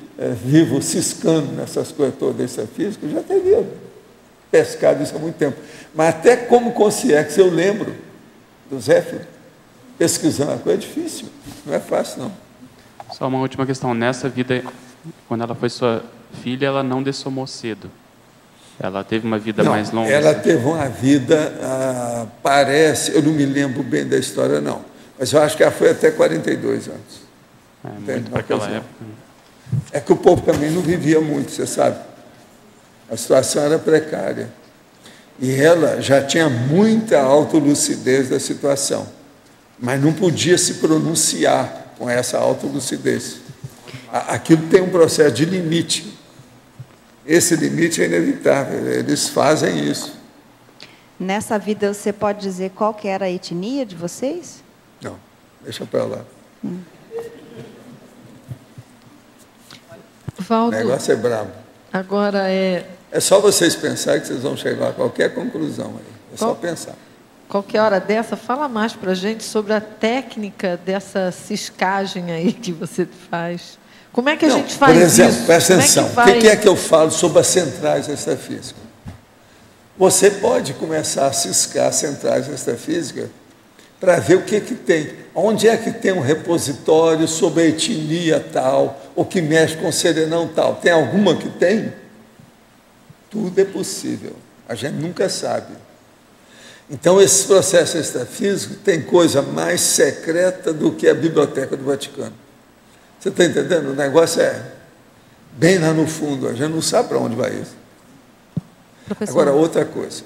vivo ciscando nessas coisas todas extrafísicas, já teria pescado isso há muito tempo. Mas até como consciência, eu lembro do Zéfiro, pesquisando a coisa é difícil, não é fácil não. Só uma última questão. Nessa vida, quando ela foi sua filha, ela não dessomou cedo. Ela teve uma vida mais longa? Ela teve uma vida, parece, eu não me lembro bem da história não, mas eu acho que ela foi até 42 anos. Muito para aquela época. É que o povo também não vivia muito, você sabe. A situação era precária. E ela já tinha muita autolucidez da situação, mas não podia se pronunciar com essa autolucidez. Aquilo tem um processo de limite. Esse limite é inevitável, eles fazem isso. Nessa vida, você pode dizer qual que era a etnia de vocês? Não, deixa para lá. Valdo, o negócio é bravo. Agora é... É só vocês pensarem que vocês vão chegar a qualquer conclusão aí. É só pensar. Qualquer hora dessa, fala mais para a gente sobre a técnica dessa ciscagem aí que você faz. Como é que a gente faz isso? Por exemplo, presta atenção. O que é que eu falo sobre as centrais extrafísicas? Você pode começar a ciscar as centrais extrafísicas para ver o que tem. Onde é que tem um repositório sobre a etnia tal, ou que mexe com o serenão tal? Tem alguma que tem? Tudo é possível. A gente nunca sabe. Então, esse processo extrafísico tem coisa mais secreta do que a Biblioteca do Vaticano. Você está entendendo? O negócio é bem lá no fundo, a gente não sabe para onde vai isso. Professor. Agora, outra coisa.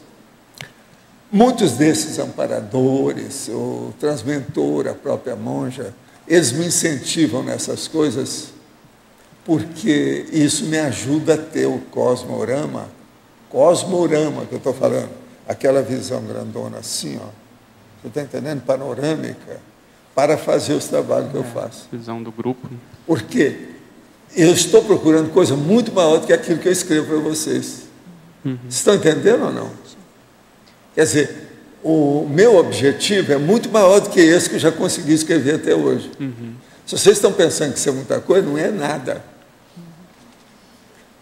Muitos desses amparadores, o transmentor, a própria monja, eles me incentivam nessas coisas porque isso me ajuda a ter o cosmorama que eu estou falando, aquela visão grandona assim, ó, você está entendendo? Panorâmica, para fazer os trabalhos que eu faço. Visão do grupo. Por quê? Eu estou procurando coisa muito maior do que aquilo que eu escrevo para vocês. Vocês estão entendendo ou não? Quer dizer, o meu objetivo é muito maior do que esse que eu já consegui escrever até hoje. Se vocês estão pensando que isso é muita coisa, não é nada.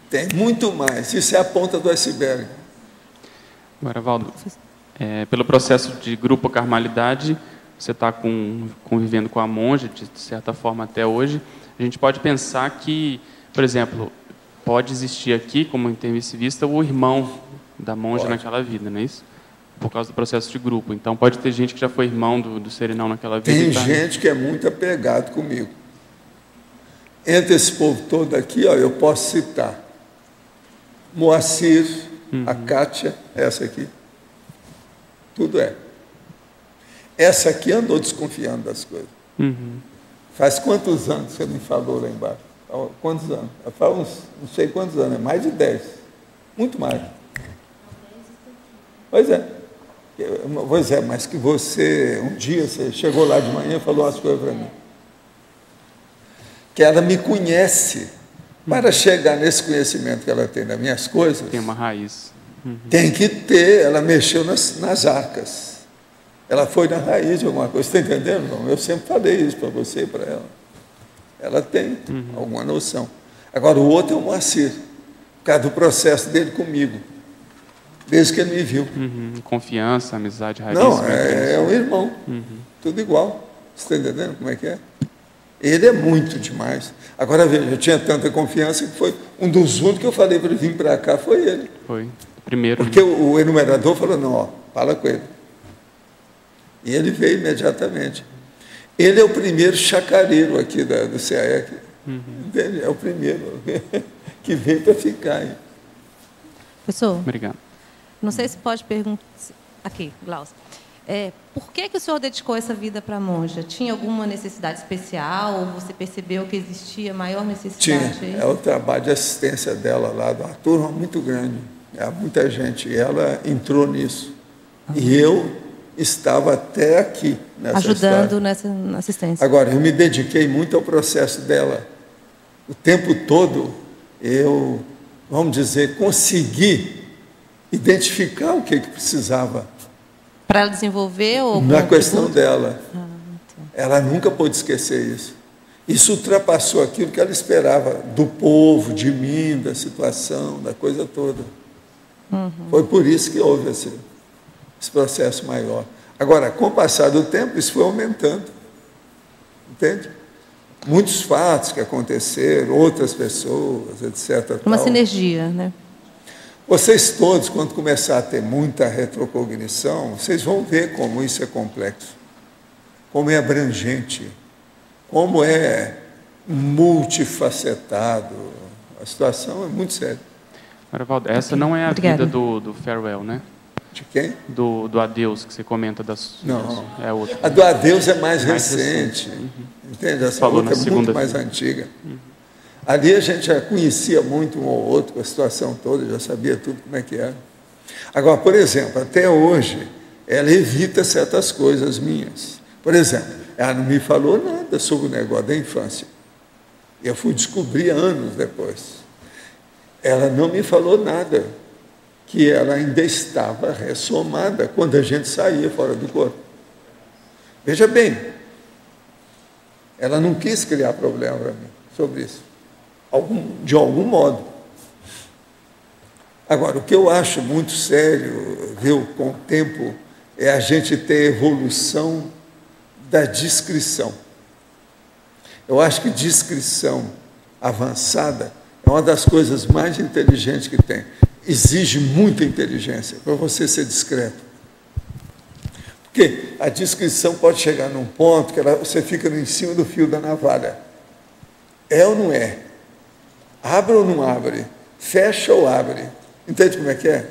Tem muito mais. Isso é a ponta do iceberg. Agora, Valdo, pelo processo de grupo Carmalidade, você está convivendo com a monja, de certa forma, até hoje. A gente pode pensar que, por exemplo, pode existir aqui, como intermissivista, o irmão da monja naquela vida, não é isso? Por causa do processo de grupo. Então, pode ter gente que já foi irmão do serenão naquela vida. Tem gente que é muito apegado comigo. Entre esse povo todo aqui, ó, eu posso citar Moacir, a Kátia, essa aqui. Tudo é. Essa aqui andou desconfiando das coisas. Faz quantos anos que você me falou lá embaixo? Quantos anos? Eu falo uns, não sei quantos anos, é mais de 10. Muito mais. Pois é, mas que você, um dia, você chegou lá de manhã e falou umas coisas para mim. Que ela me conhece. Para chegar nesse conhecimento que ela tem das minhas coisas... Tem uma raiz. Tem que ter, ela mexeu nas arcas. Ela foi na raiz de alguma coisa, está entendendo? Não? Eu sempre falei isso para você e para ela. Ela tem alguma noção. Agora, o outro é o Moacir, por causa do processo dele comigo, desde que ele me viu. Confiança, amizade, raiz. Não, é um irmão, tudo igual. Você está entendendo como é que é? Ele é muito demais. Agora, veja, eu tinha tanta confiança que foi um dos únicos que eu falei para ele vir para cá, foi ele. Foi, primeiro. Porque o enumerador falou, não, ó, fala com ele. E ele veio imediatamente. Ele é o primeiro chacareiro aqui do CAEC. Entende? É o primeiro que veio para ficar aí. Professor. Obrigado. Não sei se pode perguntar... Aqui, Glaucio. Por que o senhor dedicou essa vida para a monja? Tinha alguma necessidade especial? Ou você percebeu que existia maior necessidade? Tinha. É o trabalho de assistência dela lá, de uma turma muito grande. Muita gente. E ela entrou nisso. E eu estava até aqui nessa ajudando nessa assistência. Agora, eu me dediquei muito ao processo dela. O tempo todo, eu, vamos dizer, consegui identificar o que precisava. Para ela desenvolver? Ou na questão dela. Ela nunca pôde esquecer isso. Isso ultrapassou aquilo que ela esperava do povo, de mim, da situação, da coisa toda. Foi por isso que houve esse processo maior. Agora, com o passar do tempo, isso foi aumentando. Entende? Muitos fatos que aconteceram, outras pessoas, etc. Uma sinergia, né? Vocês todos, quando começar a ter muita retrocognição, vocês vão ver como isso é complexo, como é abrangente, como é multifacetado. A situação é muito séria. Valdo, essa não é a vida do farewell, né? De quem? Do adeus, que você comenta das... Não. É outra. A do adeus é mais recente. Entende? Essa outra é muito mais antiga. Ali a gente já conhecia muito um ou outro com a situação toda, já sabia tudo como é que era. Agora, por exemplo, até hoje, ela evita certas coisas minhas. Por exemplo, ela não me falou nada sobre o negócio da infância. Eu fui descobrir anos depois. Ela não me falou nada, que ela ainda estava ressomada quando a gente saía fora do corpo. Veja bem, ela não quis criar problema para mim sobre isso. De algum modo. Agora, o que eu acho muito sério, viu, com o tempo, é a gente ter evolução da discrição. Eu acho que discrição avançada é uma das coisas mais inteligentes que tem. Exige muita inteligência para você ser discreto. Porque a discrição pode chegar num ponto que você fica em cima do fio da navalha. É ou não é? Abre ou não abre? Fecha ou abre? Entende como é que é?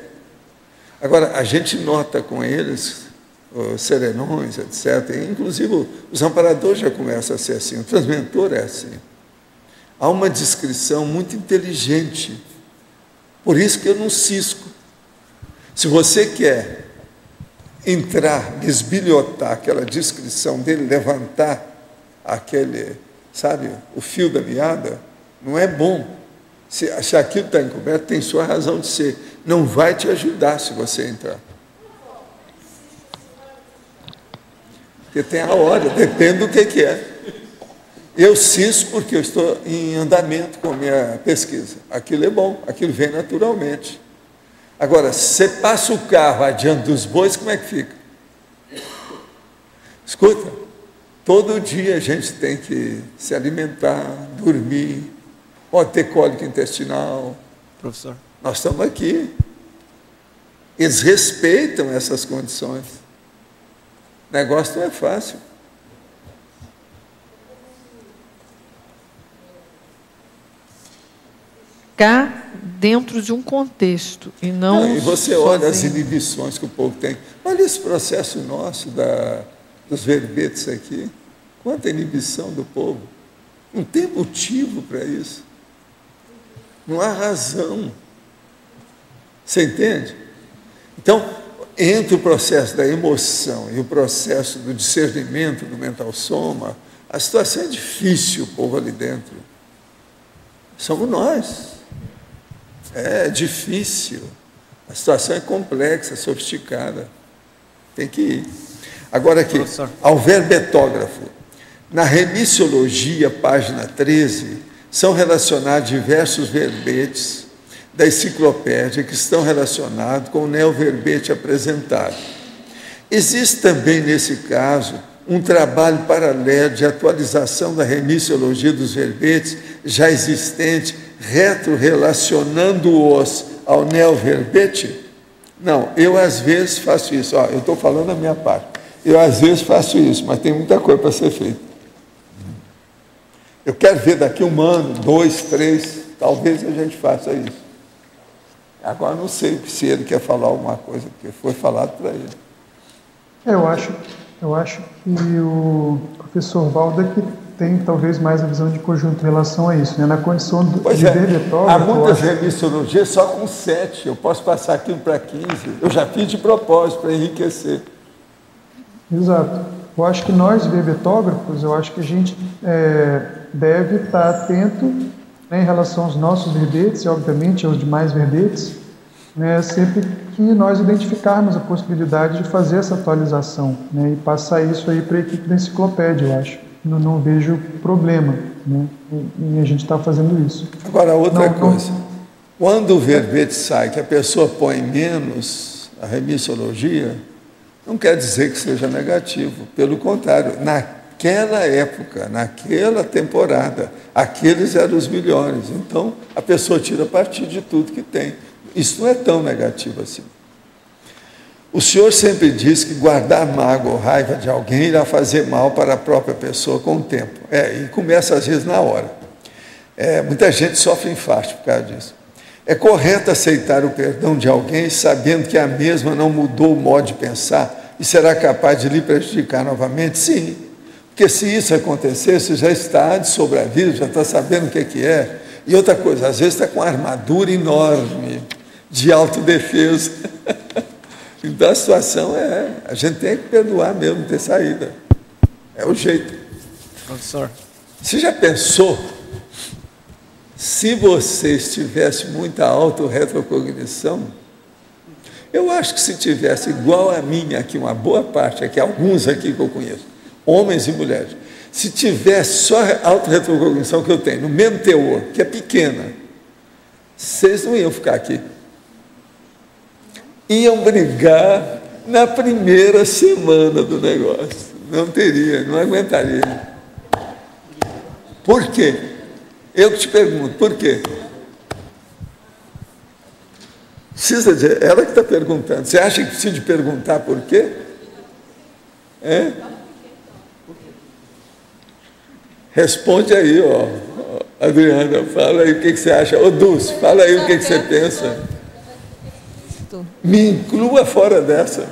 Agora, a gente nota com eles, os serenões, etc., inclusive os amparadores já começam a ser assim, o transmentor é assim. Há uma discrição muito inteligente. Por isso que eu não cisco. Se você quer entrar, desbilhotar aquela discrição dele, levantar aquele, sabe, o fio da meada, não é bom. Se aquilo está encoberto, tem sua razão de ser. Não vai te ajudar se você entrar. Porque tem a hora, depende do que é. Eu cisco porque eu estou em andamento com a minha pesquisa. Aquilo é bom, aquilo vem naturalmente. Agora, se você passa o carro adiante dos bois, como é que fica? Escuta, todo dia a gente tem que se alimentar, dormir, pode ter cólica intestinal. Professor. Nós estamos aqui. Eles respeitam essas condições. O negócio não é fácil. Cá dentro de um contexto e não. E você olha as inibições que o povo tem. Olha esse processo nosso dos verbetes aqui. Quanta inibição do povo. Não tem motivo para isso. Não há razão. Você entende? Então, entre o processo da emoção e o processo do discernimento do mental soma, a situação é difícil, o povo ali dentro. Somos nós. É difícil. A situação é complexa, sofisticada. Tem que ir. Agora aqui, ao verbetógrafo. Na remissiologia, página 13, são relacionados diversos verbetes da enciclopédia que estão relacionados com o neoverbete apresentado. Existe também, nesse caso, um trabalho paralelo de atualização da remissiologia dos verbetes já existente, retrorelacionando-os ao neoverbete? Não, eu às vezes faço isso. Eu estou falando a minha parte. Eu às vezes faço isso, mas tem muita coisa para ser feita. Eu quero ver daqui 1 ano, 2, 3, talvez a gente faça isso. Agora não sei se ele quer falar alguma coisa, porque foi falado para ele. Eu acho que o professor Valda que tem talvez mais a visão de conjunto em relação a isso, né? Na condição de verbetógrafo. Há muitas remissiologias só com 7, eu posso passar aquilo para 15, eu já fiz de propósito para enriquecer. Exato. Eu acho que nós, verbetógrafos, eu acho que a gente deve estar atento, né, em relação aos nossos verbetes e, obviamente, aos demais verbetes, né, sempre que nós identificarmos a possibilidade de fazer essa atualização, né, e passar isso aí para a equipe da enciclopédia, eu acho. Não vejo problema, né, em a gente estar fazendo isso. Agora, outra coisa. Quando o verbete sai, que a pessoa põe menos a remissiologia, não quer dizer que seja negativo. Pelo contrário, naquela época, naquela temporada, aqueles eram os melhores. Então, a pessoa tira partido de tudo que tem. Isso não é tão negativo assim. O senhor sempre diz que guardar mágoa ou raiva de alguém irá fazer mal para a própria pessoa com o tempo. E começa às vezes na hora. Muita gente sofre infarto por causa disso. É correto aceitar o perdão de alguém sabendo que a mesma não mudou o modo de pensar e será capaz de lhe prejudicar novamente? Sim, porque se isso acontecer, você já está de sobreaviso, já está sabendo o que é. E outra coisa, às vezes está com uma armadura enorme de autodefesa. Então a situação a gente tem que perdoar mesmo, ter saída. É o jeito. Professor. Você já pensou? Se você tivesse muita autorretrocognição, eu acho que se tivesse igual a minha aqui, uma boa parte aqui, alguns aqui que eu conheço, homens e mulheres, se tivesse só a autorretrocognição que eu tenho, no mesmo teor, que é pequena, vocês não iam ficar aqui. Iam brigar na primeira semana do negócio. Não teria, não aguentaria. Por quê? Eu que te pergunto, por quê? Precisa dizer, ela que está perguntando. Você acha que precisa de perguntar por quê? É? Responde aí, ó. Adriana, fala aí o que você acha. Ô, Dulce, fala aí o que você pensa. Me inclua fora dessa.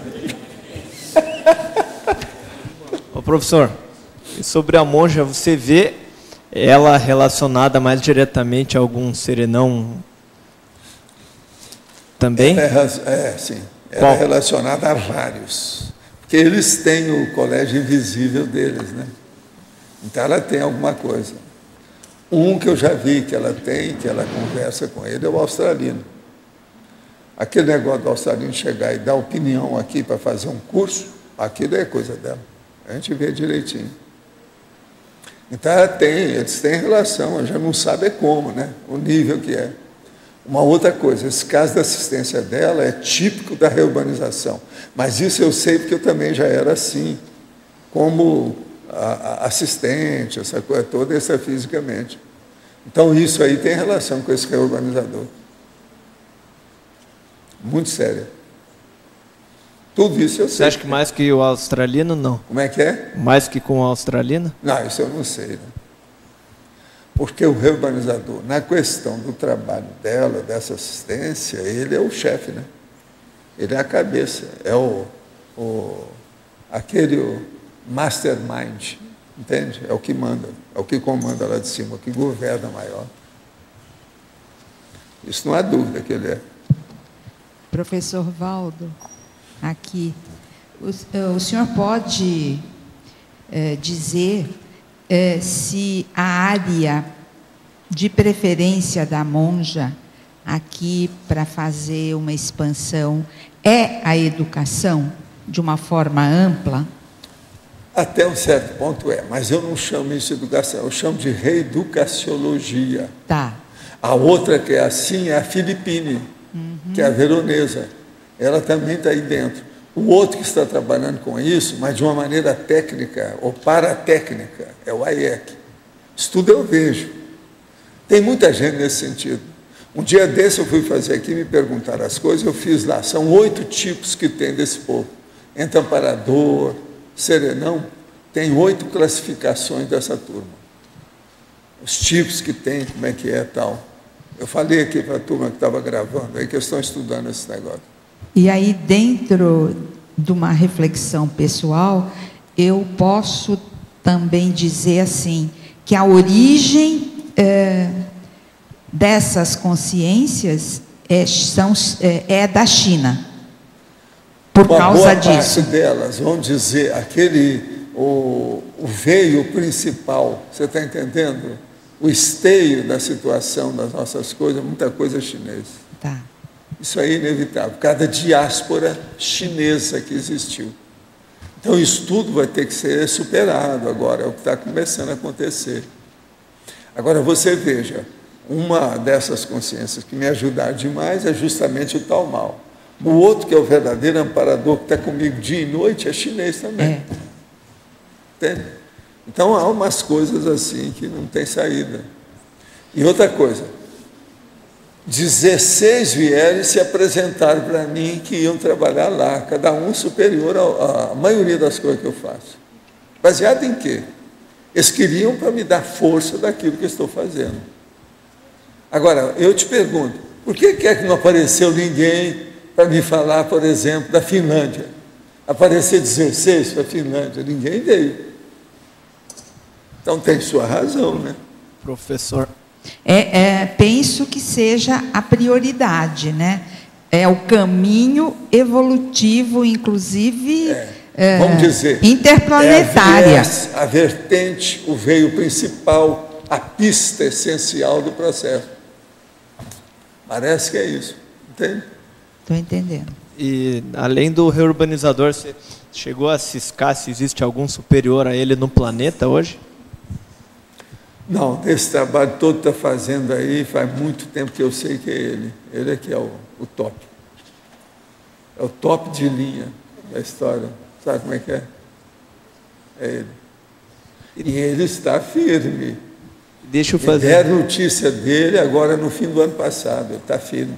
Ô, professor, e sobre a monja, você vê ela relacionada mais diretamente a algum serenão também? Sim. Ela é relacionada a vários. Porque eles têm o colégio invisível deles, né? Então ela tem alguma coisa. Um que eu já vi que ela tem, que ela conversa com ele, é o australino. Aquele negócio do australino chegar e dar opinião aqui para fazer um curso, aquilo é coisa dela. A gente vê direitinho. Então eles têm relação, a gente não sabe como, né? O nível que é. Uma outra coisa, esse caso da assistência dela é típico da reurbanização. Mas isso eu sei porque eu também já era assim, como assistente, essa coisa toda, essa fisicamente. Então isso aí tem relação com esse reurbanizador. Muito séria. Tudo isso eu sei. Você acha que mais que o australino, não? Como é que é? Mais que com o australino? Não, isso eu não sei, né? Porque o reurbanizador, na questão do trabalho dela, dessa assistência, ele é o chefe, né? Ele é a cabeça, é aquele mastermind, entende? É o que manda, é o que comanda lá de cima, o que governa maior. Isso não há dúvida que ele é. Professor Valdo, aqui, o senhor pode dizer se a área de preferência da monja aqui para fazer uma expansão é a educação de uma forma ampla? Até um certo ponto é, mas eu não chamo isso de educação, eu chamo de reeducaciologia. Tá. A outra que é assim é a Filipine, que é a veronesa. Ela também está aí dentro. O outro que está trabalhando com isso, mas de uma maneira técnica ou paratécnica, é o AIEC. Isso tudo eu vejo. Tem muita gente nesse sentido. Um dia desse eu fui fazer aqui, me perguntaram as coisas, eu fiz lá. São 8 tipos que tem desse povo. Entre amparador, serenão, tem 8 classificações dessa turma. Os tipos que tem, como é que é tal. Eu falei aqui para a turma que estava gravando, aí que eles estão estudando esse negócio. E aí, dentro de uma reflexão pessoal, eu posso também dizer assim, que a origem dessas consciências é da China, por causa disso. Uma boa parte delas, vamos dizer, o veio principal, você está entendendo? O esteio da situação das nossas coisas, muita coisa chinesa. Tá. Isso aí é inevitável, por causa da diáspora chinesa que existiu. Então, isso tudo vai ter que ser superado agora, é o que está começando a acontecer. Agora, você veja, uma dessas consciências que me ajudaram demais é justamente o tal mal. O outro, que é o verdadeiro amparador, que está comigo dia e noite, é chinês também. Entende? Então, há umas coisas assim que não tem saída. E outra coisa, 16 vieram e se apresentaram para mim que iam trabalhar lá, cada um superior à maioria das coisas que eu faço. Baseado em quê? Eles queriam para me dar força daquilo que eu estou fazendo. Agora, eu te pergunto, por que é que não apareceu ninguém para me falar, por exemplo, da Finlândia? Aparecer 16 para a Finlândia, ninguém veio. Então tem sua razão, né? Professor. Penso que seja a prioridade, né? É o caminho evolutivo, inclusive, vamos dizer, interplanetária. A vertente, o veio principal, a pista essencial do processo. Parece que é isso, entende? Estou entendendo. E, além do reurbanizador, você chegou a ciscar se existe algum superior a ele no planeta hoje? Não, desse trabalho todo que está fazendo aí, faz muito tempo que eu sei que é ele. Ele é que é o top. É o top de linha da história. Sabe como é que é? É ele. E ele está firme. Deixa eu fazer. Deram notícia dele agora no fim do ano passado. Ele está firme.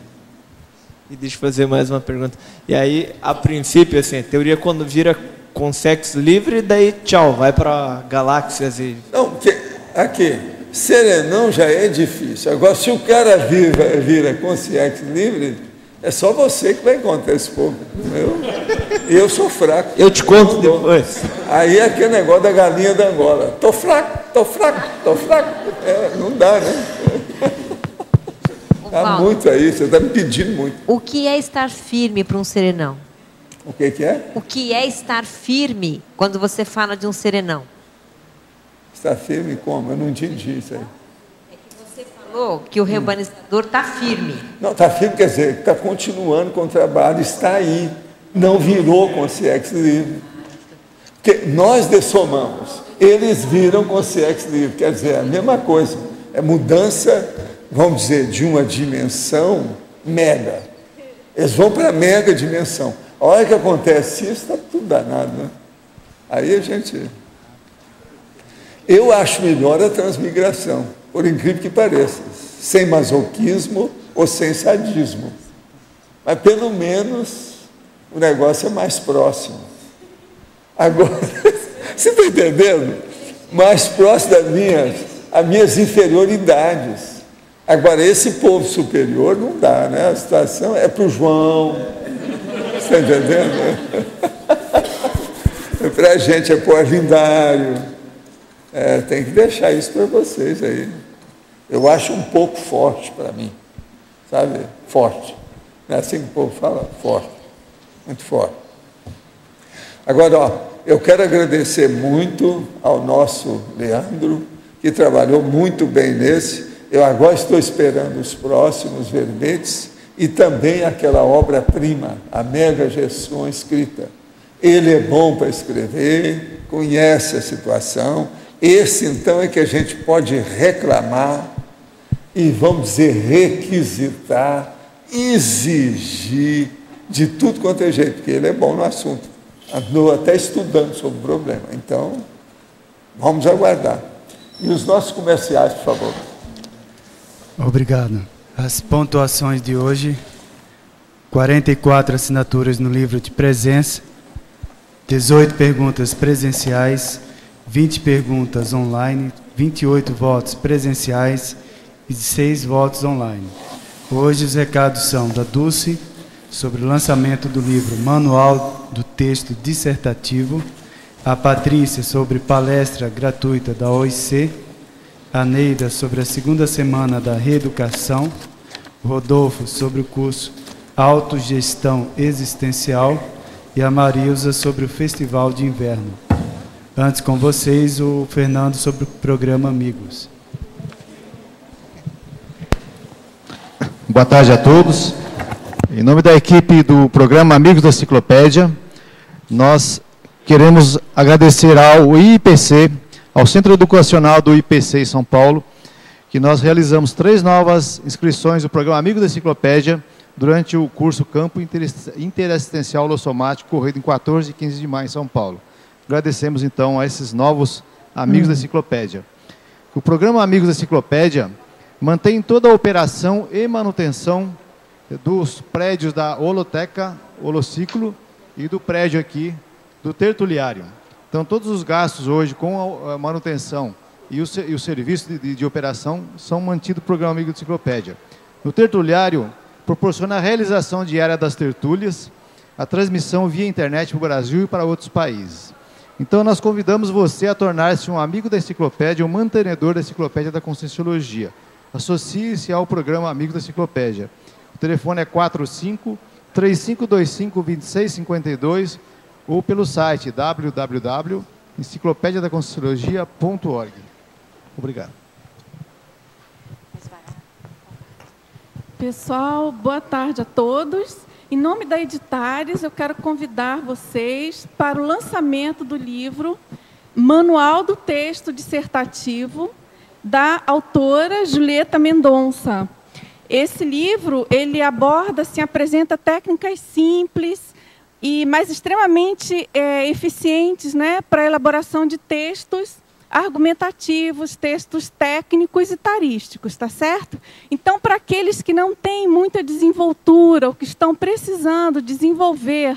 E deixa eu fazer mais uma pergunta. E aí, a princípio, assim, a teoria quando vira com sexo livre, daí tchau, vai para galáxias e... Não, porque aqui, serenão já é difícil. Agora, se o cara vira com sexo livre, é só você que vai encontrar esse povo. Eu sou fraco. Eu te conto depois. Aí é aquele negócio da galinha da Angola. Tô fraco, tô fraco, tô fraco. Não dá, né? Tá muito aí, você está me pedindo muito. O que é estar firme para um serenão? O que é? O que é estar firme quando você fala de um serenão? Estar firme como? Eu não entendi isso aí. É que você falou que o reurbanizador está firme. Não, está firme quer dizer que está continuando com o trabalho, está aí. Não virou consciência livre. Porque nós dessomamos, eles viram consciência livre. Quer dizer, a mesma coisa. É mudança, vamos dizer, de uma dimensão mega. Eles vão para a mega dimensão. A hora que acontece isso, está tudo danado, né? Aí a gente... Eu acho melhor a transmigração, por incrível que pareça, sem masoquismo ou sem sadismo. Mas pelo menos o negócio é mais próximo. Agora, você está entendendo? Mais próximo das minhas inferioridades. Agora, esse povo superior não dá, né? A situação é para o João... Está entendendo? Para a gente é para o Arlindário. Tem que deixar isso para vocês aí. Eu acho um pouco forte para mim. Sabe? Forte. Não é assim que o povo fala? Forte. Muito forte. Agora, eu quero agradecer muito ao nosso Leandro, que trabalhou muito bem nesse. Eu agora estou esperando os próximos verbetes. E também aquela obra-prima, a Mega Gestion escrita. Ele é bom para escrever, conhece a situação. Esse, então, é que a gente pode reclamar e, vamos dizer, requisitar, exigir de tudo quanto é jeito, porque ele é bom no assunto. Andou até estudando sobre o problema. Então, vamos aguardar. E os nossos comerciais, por favor. Obrigado. As pontuações de hoje: 44 assinaturas no livro de presença, 18 perguntas presenciais, 20 perguntas online, 28 votos presenciais e 6 votos online. Hoje os recados são da Dulce, sobre o lançamento do livro Manual do Texto Dissertativo, a Patrícia, sobre palestra gratuita da OIC, a Neida, sobre a segunda semana da reeducação, Rodolfo, sobre o curso Autogestão Existencial, e a Marilza, sobre o Festival de Inverno. Antes, com vocês, o Fernando, sobre o programa Amigos. Boa tarde a todos. Em nome da equipe do programa Amigos da Enciclopédia, nós queremos agradecer ao IPC, ao Centro Educacional do IPC em São Paulo, que nós realizamos 3 novas inscrições do programa Amigos da Enciclopédia durante o curso Campo Interassistencial Holossomático, corrido em 14 e 15 de maio em São Paulo. Agradecemos, então, a esses novos Amigos da Enciclopédia. O programa Amigos da Enciclopédia mantém toda a operação e manutenção dos prédios da Holoteca, Holociclo e do prédio aqui do Tertuliário. Então, todos os gastos hoje com a manutenção e o serviço de operação são mantidos no programa Amigo da Enciclopédia. No Tertuliário, proporciona a realização diária das tertúlias, a transmissão via internet para o Brasil e para outros países. Então, nós convidamos você a tornar-se um amigo da Enciclopédia, um mantenedor da Enciclopédia da Conscienciologia. Associe-se ao programa Amigo da Enciclopédia. O telefone é 45-3525-2652 ou pelo site www.enciclopediadaconscienciologia.org. Obrigado. Pessoal, boa tarde a todos. Em nome da Editares, eu quero convidar vocês para o lançamento do livro Manual do Texto Dissertativo, da autora Julieta Mendonça. Esse livro, ele aborda, apresenta técnicas simples mas extremamente eficientes, né, para a elaboração de textos argumentativos, textos técnicos e tarísticos, tá certo? Então, para aqueles que não têm muita desenvoltura ou que estão precisando desenvolver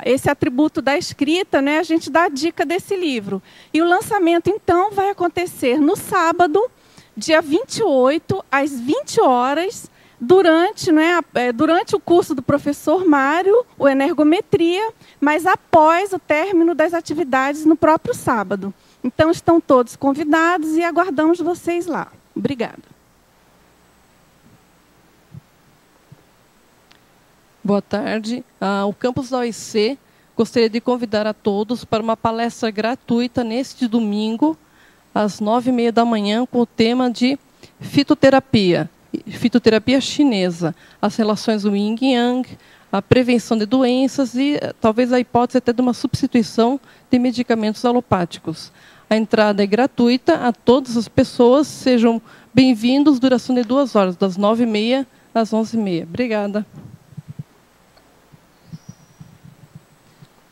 esse atributo da escrita, né, a gente dá a dica desse livro. E o lançamento, então, vai acontecer no sábado, dia 28, às 20 horas, durante o curso do professor Mário, o Energometria, mas após o término das atividades no próprio sábado. Então, estão todos convidados e aguardamos vocês lá. Obrigada. Boa tarde. O campus da OIC gostaria de convidar a todos para uma palestra gratuita neste domingo, às 9h30 da manhã, com o tema de fitoterapia chinesa, as relações do Yin e Yang, a prevenção de doenças e talvez a hipótese até de uma substituição de medicamentos alopáticos. A entrada é gratuita a todas as pessoas, sejam bem-vindos, duração de 2 horas, das 9h30 às 11h30. Obrigada.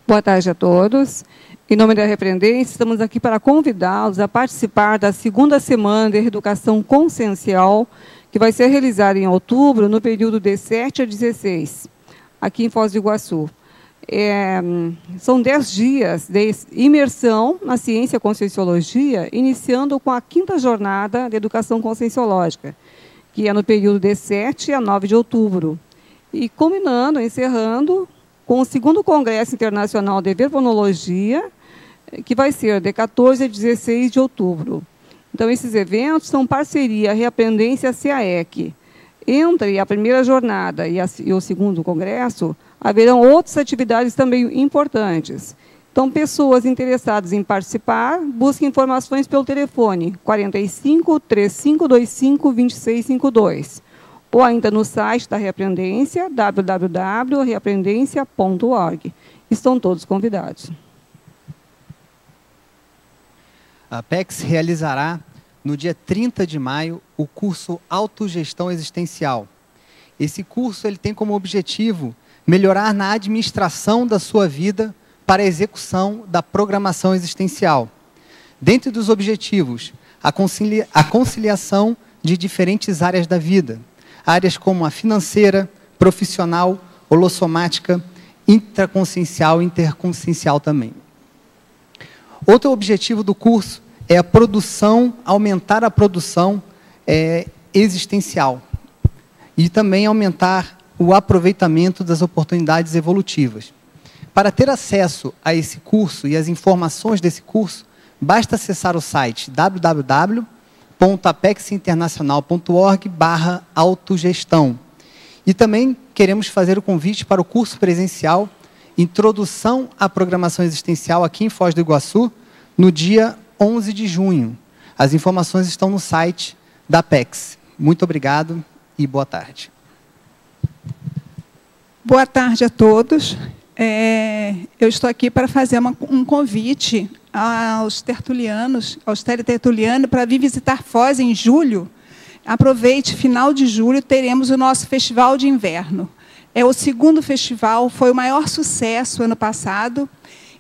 Boa tarde a todos. Em nome da Repreendência, estamos aqui para convidá-los a participar da 2ª semana de Reeducação Consciencial, que vai ser realizada em outubro, no período de 7 a 16, aqui em Foz do Iguaçu. São 10 dias de imersão na ciência conscienciologia, iniciando com a 5ª jornada de Educação Conscienciológica, que é no período de 7 a 9 de outubro, e encerrando com o 2º Congresso Internacional de Verbonologia, que vai ser de 14 a 16 de outubro. Então, esses eventos são parceria Reaprendência CAEC. Entre a primeira jornada e o 2º congresso, haverão outras atividades também importantes. Então, pessoas interessadas em participar, busquem informações pelo telefone 45 3525 2652, ou ainda no site da Reaprendência, www.reaprendência.org. Estão todos convidados. A Apex realizará, no dia 30 de maio, o curso Autogestão Existencial. Esse curso ele tem como objetivo melhorar na administração da sua vida para a execução da programação existencial. Dentre dos objetivos, a conciliação de diferentes áreas da vida, áreas como a financeira, profissional, holossomática, intraconsciencial e interconsciencial também. Outro objetivo do curso é aumentar a produção existencial e também aumentar o aproveitamento das oportunidades evolutivas. Para ter acesso a esse curso e as informações desse curso, basta acessar o site www.apexinternacional.org/autogestão. E também queremos fazer o convite para o curso presencial Introdução à Programação Existencial aqui em Foz do Iguaçu, no dia 11 de junho. As informações estão no site da Apex. Muito obrigado e boa tarde. Boa tarde a todos. Eu estou aqui para fazer um convite aos tertulianos, aos teletertulianos, para vir visitar Foz em julho. Aproveite, final de julho, teremos o nosso Festival de Inverno. É o 2º festival, foi o maior sucesso ano passado,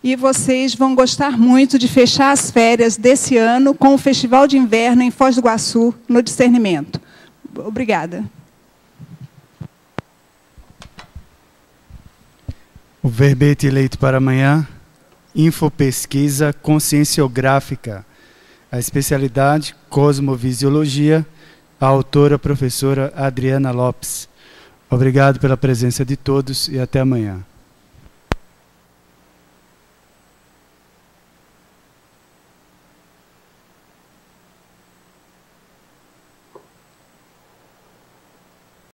e vocês vão gostar muito de fechar as férias desse ano com o Festival de Inverno em Foz do Iguaçu, no Discernimento. Obrigada. O verbete eleito para amanhã, Infopesquisa Conscienciográfica. A especialidade, Cosmovisiologia, a autora, a professora Adriana Lopes. Obrigado pela presença de todos e até amanhã.